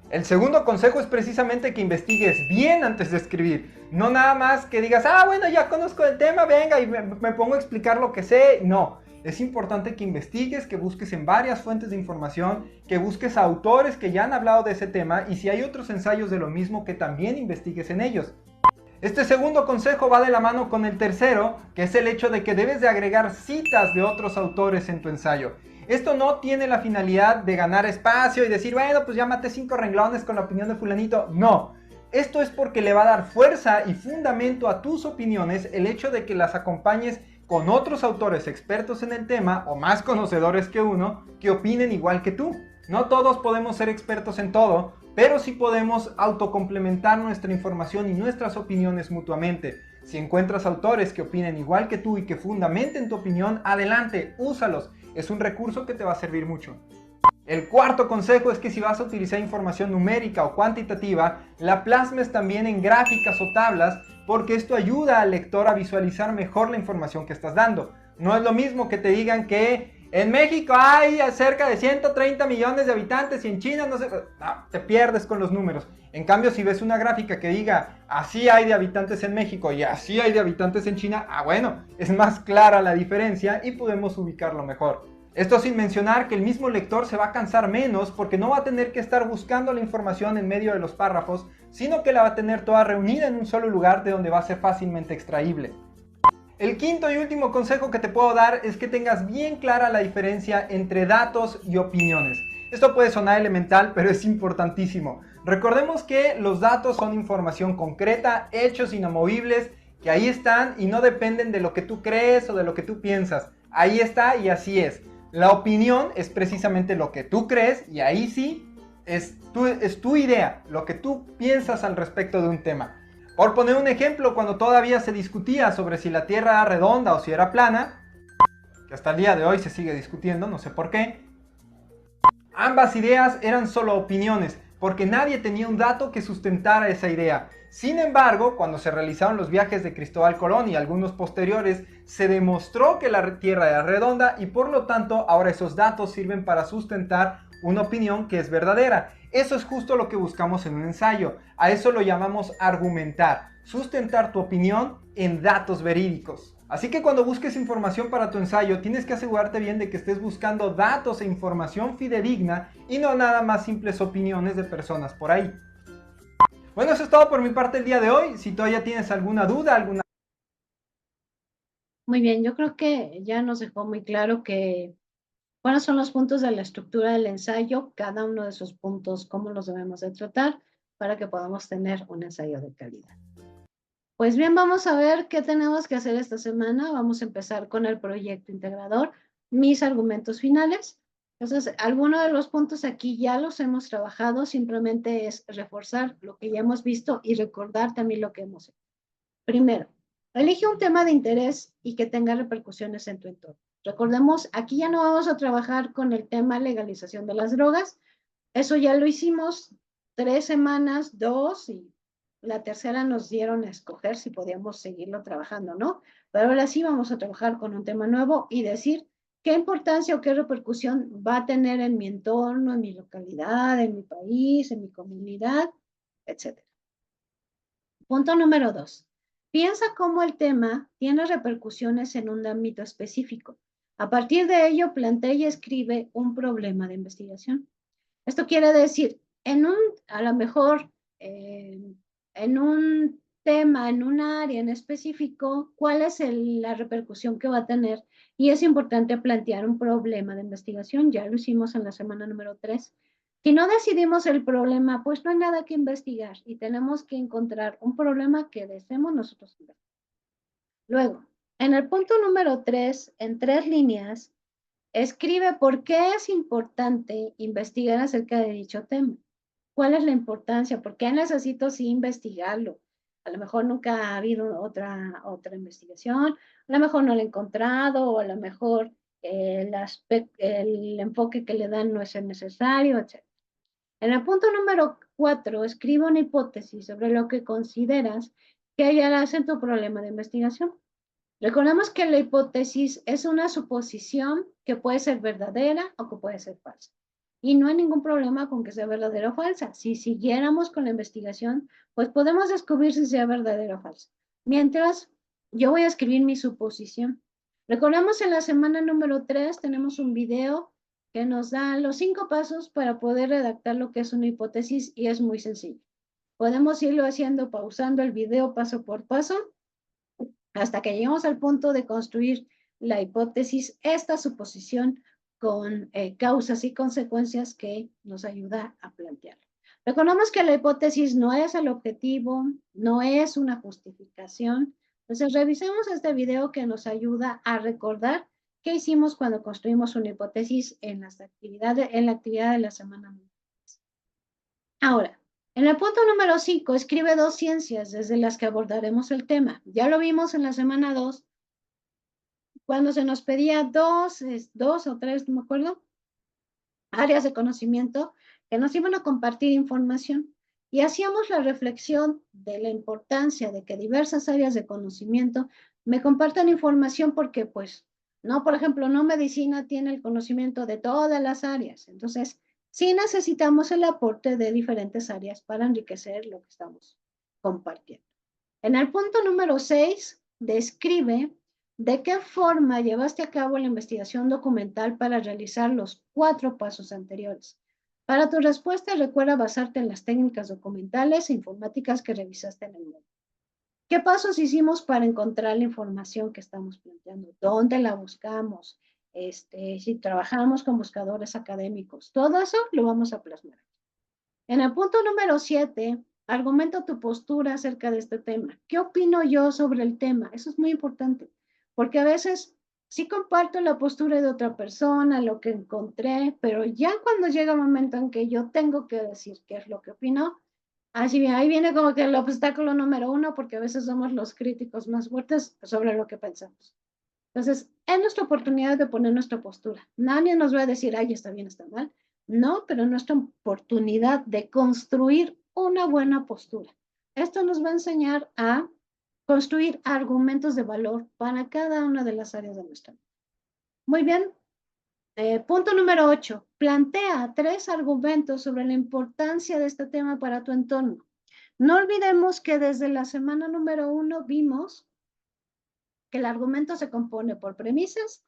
El segundo consejo es precisamente que investigues bien antes de escribir. No nada más que digas, ah, bueno, ya conozco el tema, venga, y me pongo a explicar lo que sé. No, es importante que investigues, que busques en varias fuentes de información, que busques a autores que ya han hablado de ese tema y si hay otros ensayos de lo mismo, que también investigues en ellos. Este segundo consejo va de la mano con el tercero, que es el hecho de que debes de agregar citas de otros autores en tu ensayo. Esto no tiene la finalidad de ganar espacio y decir, bueno, pues ya maté 5 renglones con la opinión de fulanito. No, esto es porque le va a dar fuerza y fundamento a tus opiniones el hecho de que las acompañes con otros autores expertos en el tema o más conocedores que uno que opinen igual que tú. No todos podemos ser expertos en todo, pero sí podemos autocomplementar nuestra información y nuestras opiniones mutuamente. Si encuentras autores que opinen igual que tú y que fundamenten tu opinión, adelante, úsalos. Es un recurso que te va a servir mucho. El cuarto consejo es que si vas a utilizar información numérica o cuantitativa, la plasmes también en gráficas o tablas, porque esto ayuda al lector a visualizar mejor la información que estás dando. No es lo mismo que te digan que en México hay cerca de 130 millones de habitantes y en China no sé... No, te pierdes con los números. En cambio, si ves una gráfica que diga así hay de habitantes en México y así hay de habitantes en China, bueno, es más clara la diferencia y podemos ubicarlo mejor. Esto sin mencionar que el mismo lector se va a cansar menos porque no va a tener que estar buscando la información en medio de los párrafos, sino que la va a tener toda reunida en un solo lugar de donde va a ser fácilmente extraíble. El quinto y último consejo que te puedo dar es que tengas bien clara la diferencia entre datos y opiniones. Esto puede sonar elemental, pero es importantísimo. Recordemos que los datos son información concreta, hechos inamovibles, que ahí están y no dependen de lo que tú crees o de lo que tú piensas. Ahí está y así es. La opinión es precisamente lo que tú crees y ahí sí es tu idea, lo que tú piensas al respecto de un tema. Por poner un ejemplo, cuando todavía se discutía sobre si la Tierra era redonda o si era plana, que hasta el día de hoy se sigue discutiendo, no sé por qué, ambas ideas eran solo opiniones, porque nadie tenía un dato que sustentara esa idea. Sin embargo, cuando se realizaron los viajes de Cristóbal Colón y algunos posteriores, se demostró que la Tierra era redonda y por lo tanto ahora esos datos sirven para sustentar una opinión que es verdadera. Eso es justo lo que buscamos en un ensayo. A eso lo llamamos argumentar, sustentar tu opinión en datos verídicos. Así que cuando busques información para tu ensayo, tienes que asegurarte bien de que estés buscando datos e información fidedigna y no nada más simples opiniones de personas por ahí. Bueno, eso es todo por mi parte el día de hoy. Si todavía tienes alguna duda, alguna... Muy bien, yo creo que ya nos dejó muy claro que cuáles son los puntos de la estructura del ensayo, cada uno de esos puntos, cómo los debemos de tratar para que podamos tener un ensayo de calidad. Pues bien, vamos a ver qué tenemos que hacer esta semana. Vamos a empezar con el proyecto integrador, mis argumentos finales. Entonces, algunos de los puntos aquí ya los hemos trabajado, simplemente es reforzar lo que ya hemos visto y recordar también lo que hemos hecho. Primero, elige un tema de interés y que tenga repercusiones en tu entorno. Recordemos, aquí ya no vamos a trabajar con el tema legalización de las drogas. Eso ya lo hicimos 3 semanas, 2, y la tercera nos dieron a escoger si podíamos seguirlo trabajando, ¿no? Pero ahora sí vamos a trabajar con un tema nuevo y decir qué importancia o qué repercusión va a tener en mi entorno, en mi localidad, en mi país, en mi comunidad, etc. Punto número 2. Piensa cómo el tema tiene repercusiones en un ámbito específico. A partir de ello, plantea y escribe un problema de investigación. Esto quiere decir, a lo mejor, en un tema, en un área en específico, cuál es la repercusión que va a tener. Y es importante plantear un problema de investigación. Ya lo hicimos en la semana número 3. Si no decidimos el problema, pues no hay nada que investigar y tenemos que encontrar un problema que deseemos nosotros investigar. Luego, en el punto número 3, en 3 líneas, escribe por qué es importante investigar acerca de dicho tema. ¿Cuál es la importancia? ¿Por qué necesito sí investigarlo? A lo mejor nunca ha habido otra investigación, a lo mejor no lo he encontrado, o a lo mejor el enfoque que le dan no es el necesario, etc. En el punto número 4, escribe una hipótesis sobre lo que consideras que hallarás en tu problema de investigación. Recordemos que la hipótesis es una suposición que puede ser verdadera o que puede ser falsa. Y no hay ningún problema con que sea verdadera o falsa. Si siguiéramos con la investigación, pues podemos descubrir si sea verdadera o falsa. Mientras, yo voy a escribir mi suposición. Recordemos en la semana número 3 tenemos un video que nos da los 5 pasos para poder redactar lo que es una hipótesis y es muy sencillo. Podemos irlo haciendo pausando el video paso por paso hasta que lleguemos al punto de construir la hipótesis, esta suposición con causas y consecuencias que nos ayuda a plantear. Recordemos que la hipótesis no es el objetivo, no es una justificación. Entonces, revisemos este video que nos ayuda a recordar qué hicimos cuando construimos una hipótesis en la actividad de la semana. Ahora, en el punto número 5, escribe 2 ciencias desde las que abordaremos el tema. Ya lo vimos en la semana 2, cuando se nos pedía 2 o 3, no me acuerdo, áreas de conocimiento que nos iban a compartir información. Y hacíamos la reflexión de la importancia de que diversas áreas de conocimiento me compartan información porque, pues, no, por ejemplo, no medicina tiene el conocimiento de todas las áreas. Entonces, sí necesitamos el aporte de diferentes áreas para enriquecer lo que estamos compartiendo. En el punto número 6, describe de qué forma llevaste a cabo la investigación documental para realizar los 4 pasos anteriores. Para tu respuesta, recuerda basarte en las técnicas documentales e informáticas que revisaste en el módulo. ¿Qué pasos hicimos para encontrar la información que estamos planteando? ¿Dónde la buscamos? Si trabajamos con buscadores académicos, todo eso lo vamos a plasmar. En el punto número 7, argumenta tu postura acerca de este tema. ¿Qué opino yo sobre el tema? Eso es muy importante, porque a veces sí comparto la postura de otra persona, lo que encontré, pero ya cuando llega el momento en que yo tengo que decir qué es lo que opino, así bien, ahí viene como que el obstáculo número uno, porque a veces somos los críticos más fuertes sobre lo que pensamos. Entonces, es nuestra oportunidad de poner nuestra postura. Nadie nos va a decir, ay, está bien, está mal. No, pero es nuestra oportunidad de construir una buena postura. Esto nos va a enseñar a construir argumentos de valor para cada una de las áreas de nuestra vida. Muy bien. Punto número 8. Plantea 3 argumentos sobre la importancia de este tema para tu entorno. No olvidemos que desde la semana número 1 vimos que el argumento se compone por premisas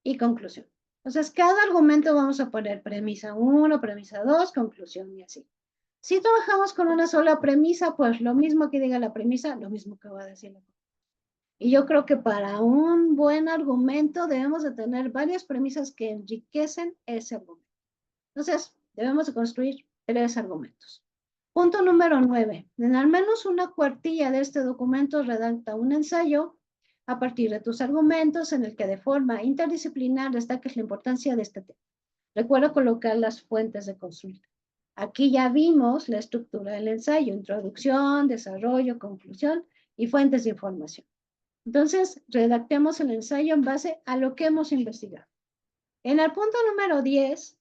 y conclusión. Entonces, cada argumento vamos a poner premisa 1, premisa 2, conclusión y así. Si trabajamos con una sola premisa, pues lo mismo que diga la premisa, lo mismo que va a decir la conclusión. Y yo creo que para un buen argumento debemos de tener varias premisas que enriquecen ese argumento. Entonces, debemos de construir 3 argumentos. Punto número 9. En al menos una cuartilla de este documento redacta un ensayo a partir de tus argumentos en el que de forma interdisciplinar destaques la importancia de este tema. Recuerda colocar las fuentes de consulta. Aquí ya vimos la estructura del ensayo, introducción, desarrollo, conclusión y fuentes de información. Entonces, redactemos el ensayo en base a lo que hemos investigado. En el punto número 10,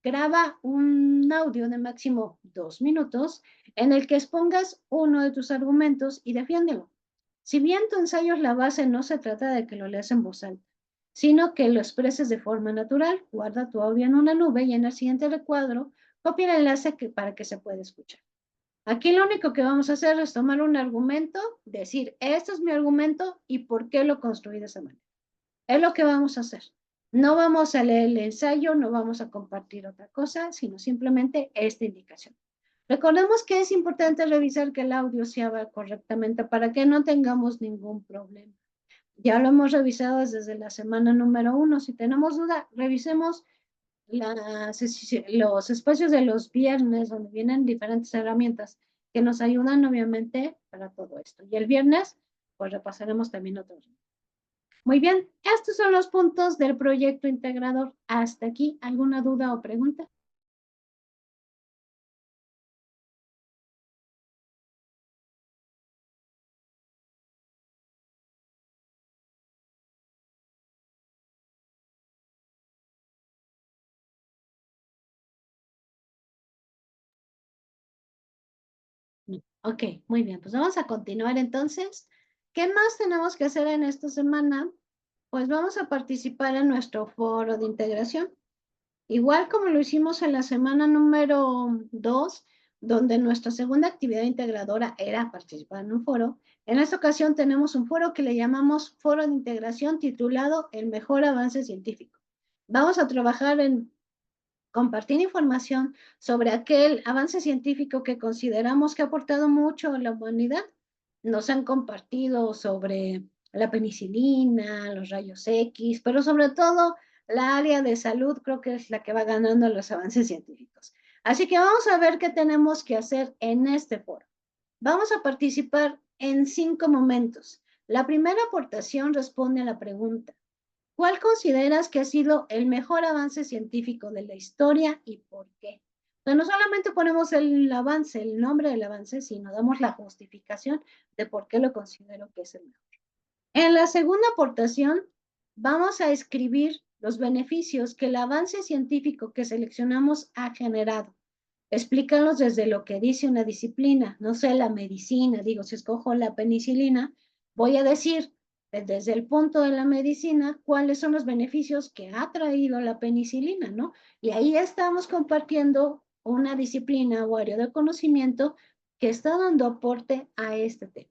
graba un audio de máximo 2 minutos en el que expongas uno de tus argumentos y defiéndelo. Si bien tu ensayo es la base, no se trata de que lo leas en voz alta, sino que lo expreses de forma natural. Guarda tu audio en una nube y en el siguiente recuadro copia el enlace para que se pueda escuchar. Aquí lo único que vamos a hacer es tomar un argumento, decir, este es mi argumento y por qué lo construí de esa manera. Es lo que vamos a hacer. No vamos a leer el ensayo, no vamos a compartir otra cosa, sino simplemente esta indicación. Recordemos que es importante revisar que el audio se haga correctamente para que no tengamos ningún problema. Ya lo hemos revisado desde la semana número 1. Si tenemos duda, revisemos los espacios de los viernes donde vienen diferentes herramientas que nos ayudan obviamente para todo esto. Y el viernes, pues repasaremos también otros. Muy bien, estos son los puntos del proyecto integrador. Hasta aquí, ¿alguna duda o pregunta? Ok, muy bien, pues vamos a continuar entonces. ¿Qué más tenemos que hacer en esta semana? Pues vamos a participar en nuestro foro de integración. Igual como lo hicimos en la semana número 2, donde nuestra segunda actividad integradora era participar en un foro, en esta ocasión tenemos un foro que le llamamos Foro de Integración titulado El Mejor Avance Científico. Vamos a trabajar en compartir información sobre aquel avance científico que consideramos que ha aportado mucho a la humanidad. Nos han compartido sobre la penicilina, los rayos X, pero sobre todo la área de salud creo que es la que va ganando los avances científicos. Así que vamos a ver qué tenemos que hacer en este foro. Vamos a participar en 5 momentos. La primera aportación responde a la pregunta: ¿cuál consideras que ha sido el mejor avance científico de la historia y por qué? O sea, no solamente ponemos el avance, el nombre del avance, sino damos la justificación de por qué lo considero que es el mejor. En la segunda aportación, vamos a escribir los beneficios que el avance científico que seleccionamos ha generado. Explícalos desde lo que dice una disciplina, no sé, la medicina, digo, si escojo la penicilina, voy a decir desde el punto de la medicina cuáles son los beneficios que ha traído la penicilina, ¿no? Y ahí estamos compartiendo una disciplina o área de conocimiento que está dando aporte a este tema.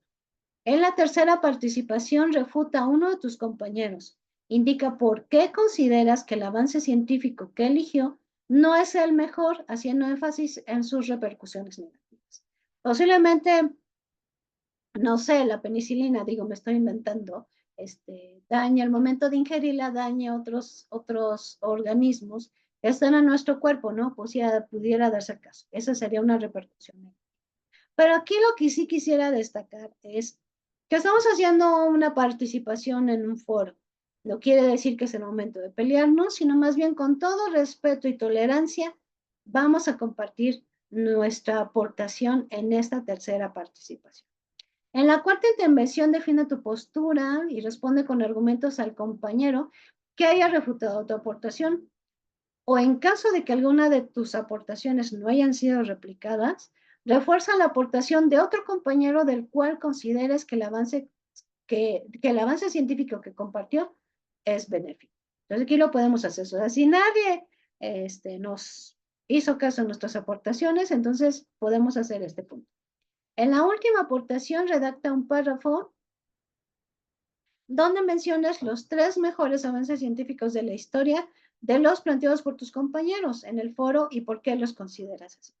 En la tercera participación, refuta a uno de tus compañeros. Indica por qué consideras que el avance científico que eligió no es el mejor, haciendo énfasis en sus repercusiones negativas. Posiblemente, no sé, la penicilina, digo, me estoy inventando, daña al momento de ingerirla, daña otros organismos que están en nuestro cuerpo, ¿no? Pues ya pudiera darse el caso. Esa sería una repercusión negativa. Pero aquí lo que sí quisiera destacar es que estamos haciendo una participación en un foro. No quiere decir que es el momento de pelearnos, sino más bien con todo respeto y tolerancia vamos a compartir nuestra aportación en esta tercera participación. En la cuarta intervención define tu postura y responde con argumentos al compañero que haya refutado tu aportación. O en caso de que alguna de tus aportaciones no hayan sido replicadas, refuerza la aportación de otro compañero del cual consideres que el avance científico que compartió es benéfico. Entonces aquí lo podemos hacer. O sea, si nadie nos hizo caso en nuestras aportaciones, entonces podemos hacer este punto. En la última aportación redacta un párrafo donde mencionas los 3 mejores avances científicos de la historia de los planteados por tus compañeros en el foro y por qué los consideras así.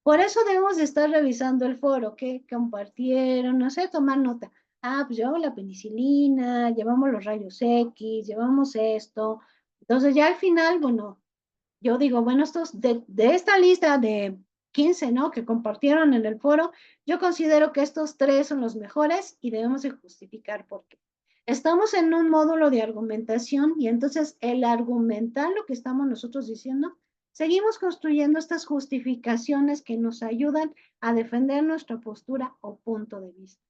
Por eso debemos de estar revisando el foro, qué compartieron, no sé, tomar nota. Ah, pues llevamos la penicilina, llevamos los rayos X, llevamos esto. Entonces ya al final, bueno, yo digo, bueno, estos de esta lista de 15, ¿no? Que compartieron en el foro, yo considero que estos 3 son los mejores y debemos de justificar por qué. Estamos en un módulo de argumentación y entonces el argumentar lo que estamos nosotros diciendo, seguimos construyendo estas justificaciones que nos ayudan a defender nuestra postura o punto de vista.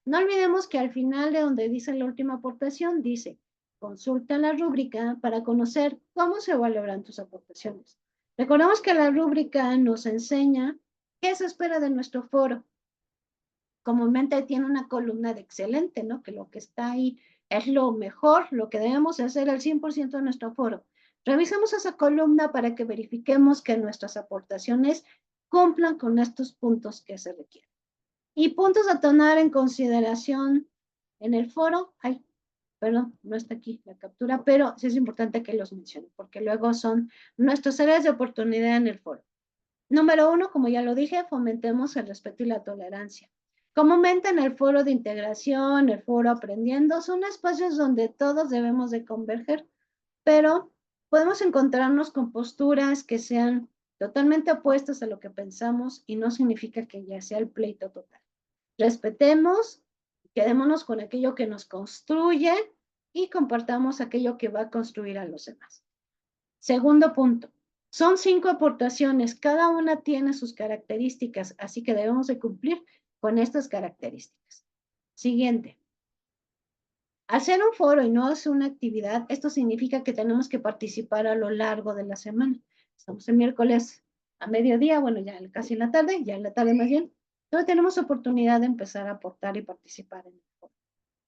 No olvidemos que al final de donde dice la última aportación, dice, consulta la rúbrica para conocer cómo se valoran tus aportaciones. Recordemos que la rúbrica nos enseña qué se espera de nuestro foro. Comúnmente tiene una columna de excelente, ¿no? Que lo que está ahí es lo mejor, lo que debemos hacer al 100% de nuestro foro. Revisamos esa columna para que verifiquemos que nuestras aportaciones cumplan con estos puntos que se requieren. Y puntos a tomar en consideración en el foro. Ay, perdón, no está aquí la captura, pero sí es importante que los mencione, porque luego son nuestras áreas de oportunidad en el foro. Número 1, como ya lo dije, fomentemos el respeto y la tolerancia. Comúnmente en el foro de integración, el foro aprendiendo, son espacios donde todos debemos de converger, pero podemos encontrarnos con posturas que sean totalmente opuestas a lo que pensamos y no significa que ya sea el pleito total. Respetemos, quedémonos con aquello que nos construye y compartamos aquello que va a construir a los demás. Segundo punto, son 5 aportaciones, cada una tiene sus características, así que debemos de cumplir con estas características. Siguiente. Hacer un foro y no hacer una actividad, esto significa que tenemos que participar a lo largo de la semana. Estamos el miércoles a mediodía, bueno, ya casi en la tarde, ya en la tarde más bien. Entonces tenemos oportunidad de empezar a aportar y participar en el foro.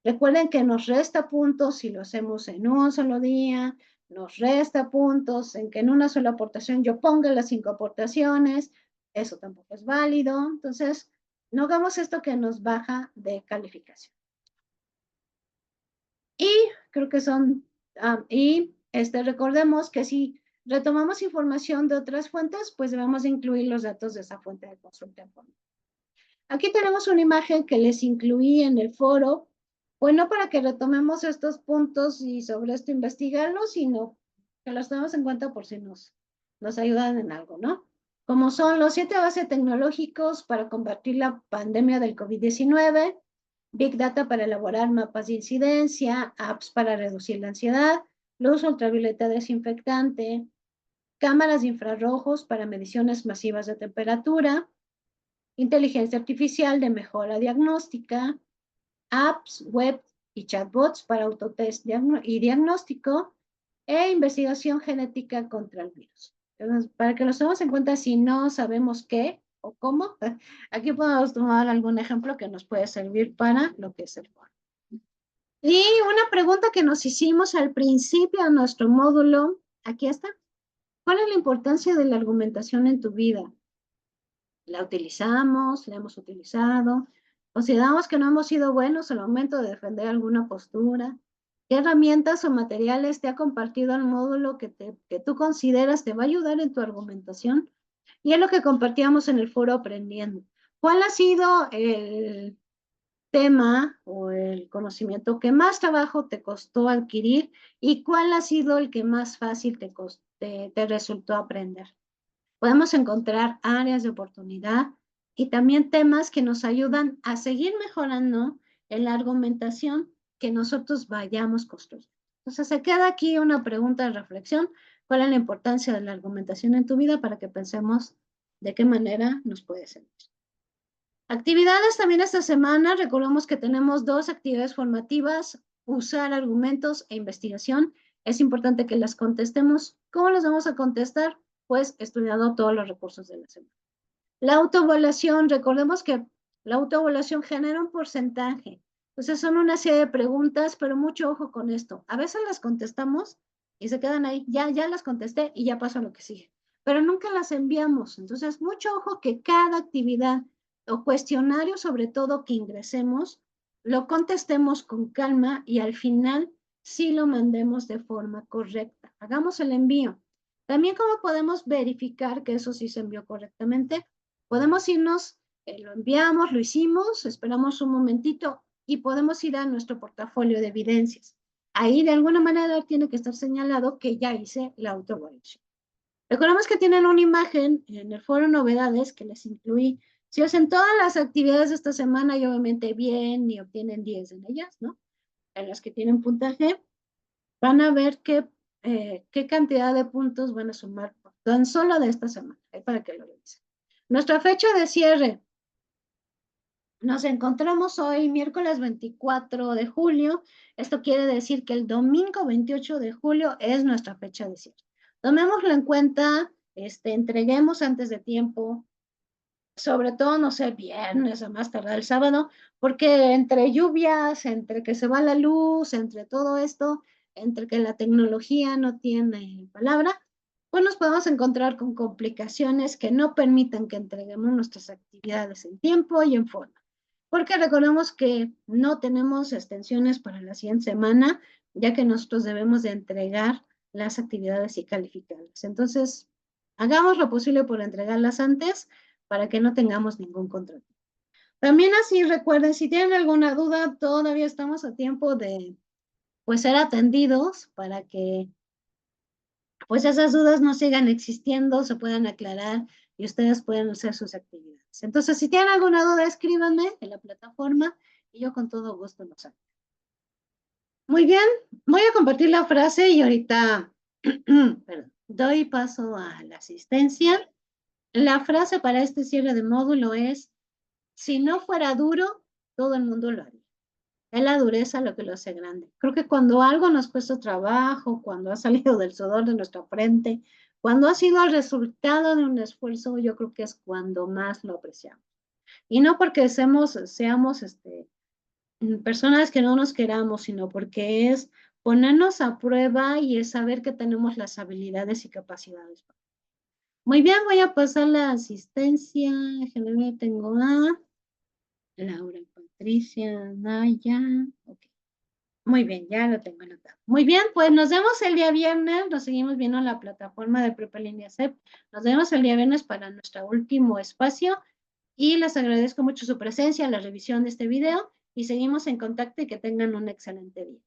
Recuerden que nos resta puntos si lo hacemos en un solo día, nos resta puntos en que en una sola aportación yo ponga las 5 aportaciones, eso tampoco es válido. Entonces, no hagamos esto que nos baja de calificación. Y creo que son, recordemos que si retomamos información de otras fuentes, pues debemos incluir los datos de esa fuente de consulta. Aquí tenemos una imagen que les incluí en el foro, bueno, para que retomemos estos puntos y sobre esto investigarlos, sino que los tenemos en cuenta por si nos ayudan en algo, ¿no? Como son los 7 bases tecnológicos para combatir la pandemia del COVID-19, Big Data para elaborar mapas de incidencia, apps para reducir la ansiedad, luz ultravioleta desinfectante, cámaras de infrarrojos para mediciones masivas de temperatura, inteligencia artificial de mejora diagnóstica, apps, web y chatbots para autotest y diagnóstico, e investigación genética contra el virus. Entonces, para que lo tengamos en cuenta si no sabemos qué o cómo, aquí podemos tomar algún ejemplo que nos puede servir para lo que es el foro. Y una pregunta que nos hicimos al principio de nuestro módulo, aquí está. ¿Cuál es la importancia de la argumentación en tu vida? ¿La utilizamos? ¿La hemos utilizado? ¿Consideramos que no hemos sido buenos al momento de defender alguna postura? ¿Qué herramientas o materiales te ha compartido el módulo que tú consideras te va a ayudar en tu argumentación? Y es lo que compartíamos en el foro aprendiendo. ¿Cuál ha sido el tema o el conocimiento que más trabajo te costó adquirir y cuál ha sido el que más fácil te resultó aprender? Podemos encontrar áreas de oportunidad y también temas que nos ayudan a seguir mejorando en la argumentación que nosotros vayamos construyendo. Entonces, se queda aquí una pregunta de reflexión. ¿Cuál es la importancia de la argumentación en tu vida para que pensemos de qué manera nos puede servir? Actividades también esta semana. Recordemos que tenemos 2 actividades formativas, usar argumentos e investigación. Es importante que las contestemos. ¿Cómo las vamos a contestar? Pues estudiando todos los recursos de la semana. La autoevaluación, recordemos que la autoevaluación genera un porcentaje. Entonces son una serie de preguntas, pero mucho ojo con esto. A veces las contestamos y se quedan ahí. Ya las contesté y ya pasó a lo que sigue. Pero nunca las enviamos. Entonces, mucho ojo que cada actividad o cuestionario, sobre todo que ingresemos, lo contestemos con calma y al final sí lo mandemos de forma correcta. Hagamos el envío. También, ¿cómo podemos verificar que eso sí se envió correctamente? Podemos irnos, lo enviamos, lo hicimos, esperamos un momentito y podemos ir a nuestro portafolio de evidencias. Ahí de alguna manera tiene que estar señalado que ya hice la autoevaluación. Recordemos que tienen una imagen en el foro novedades que les incluí. Si hacen todas las actividades de esta semana y obviamente bien y obtienen 10 en ellas, ¿no? En las que tienen puntaje, van a ver qué cantidad de puntos van a sumar tan solo de esta semana, para que lo revisen. Nuestra fecha de cierre. Nos encontramos hoy, miércoles 24 de julio. Esto quiere decir que el domingo 28 de julio es nuestra fecha de cierre. Tomémoslo en cuenta, entreguemos antes de tiempo, sobre todo, no sé, viernes a más tardar el sábado, porque entre lluvias, entre que se va la luz, entre todo esto, entre que la tecnología no tiene palabra, pues nos podemos encontrar con complicaciones que no permitan que entreguemos nuestras actividades en tiempo y en forma. Porque recordemos que no tenemos extensiones para la siguiente semana, ya que nosotros debemos de entregar las actividades y calificarlas. Entonces, hagamos lo posible por entregarlas antes para que no tengamos ningún contratiempo. También así recuerden, si tienen alguna duda, todavía estamos a tiempo de pues ser atendidos para que pues esas dudas no sigan existiendo, se puedan aclarar y ustedes pueden hacer sus actividades. Entonces, si tienen alguna duda, escríbanme en la plataforma y yo con todo gusto los ayudo. Muy bien, voy a compartir la frase y ahorita perdón, doy paso a la asistencia. La frase para este cierre de módulo es: si no fuera duro, todo el mundo lo haría. Es la dureza lo que lo hace grande. Creo que cuando algo nos cuesta trabajo, cuando ha salido del sudor de nuestra frente, cuando ha sido el resultado de un esfuerzo, yo creo que es cuando más lo apreciamos. Y no porque seamos personas que no nos queramos, sino porque es ponernos a prueba y es saber que tenemos las habilidades y capacidades. Muy bien, voy a pasar la asistencia. Tengo a Laura, Patricia, Naya. Okay. Muy bien, ya lo tengo anotado. Muy bien, pues nos vemos el día viernes. Nos seguimos viendo en la plataforma de Prepa Línea CEP. Nos vemos el día viernes para nuestro último espacio. Y les agradezco mucho su presencia, la revisión de este video. Y seguimos en contacto y que tengan un excelente día.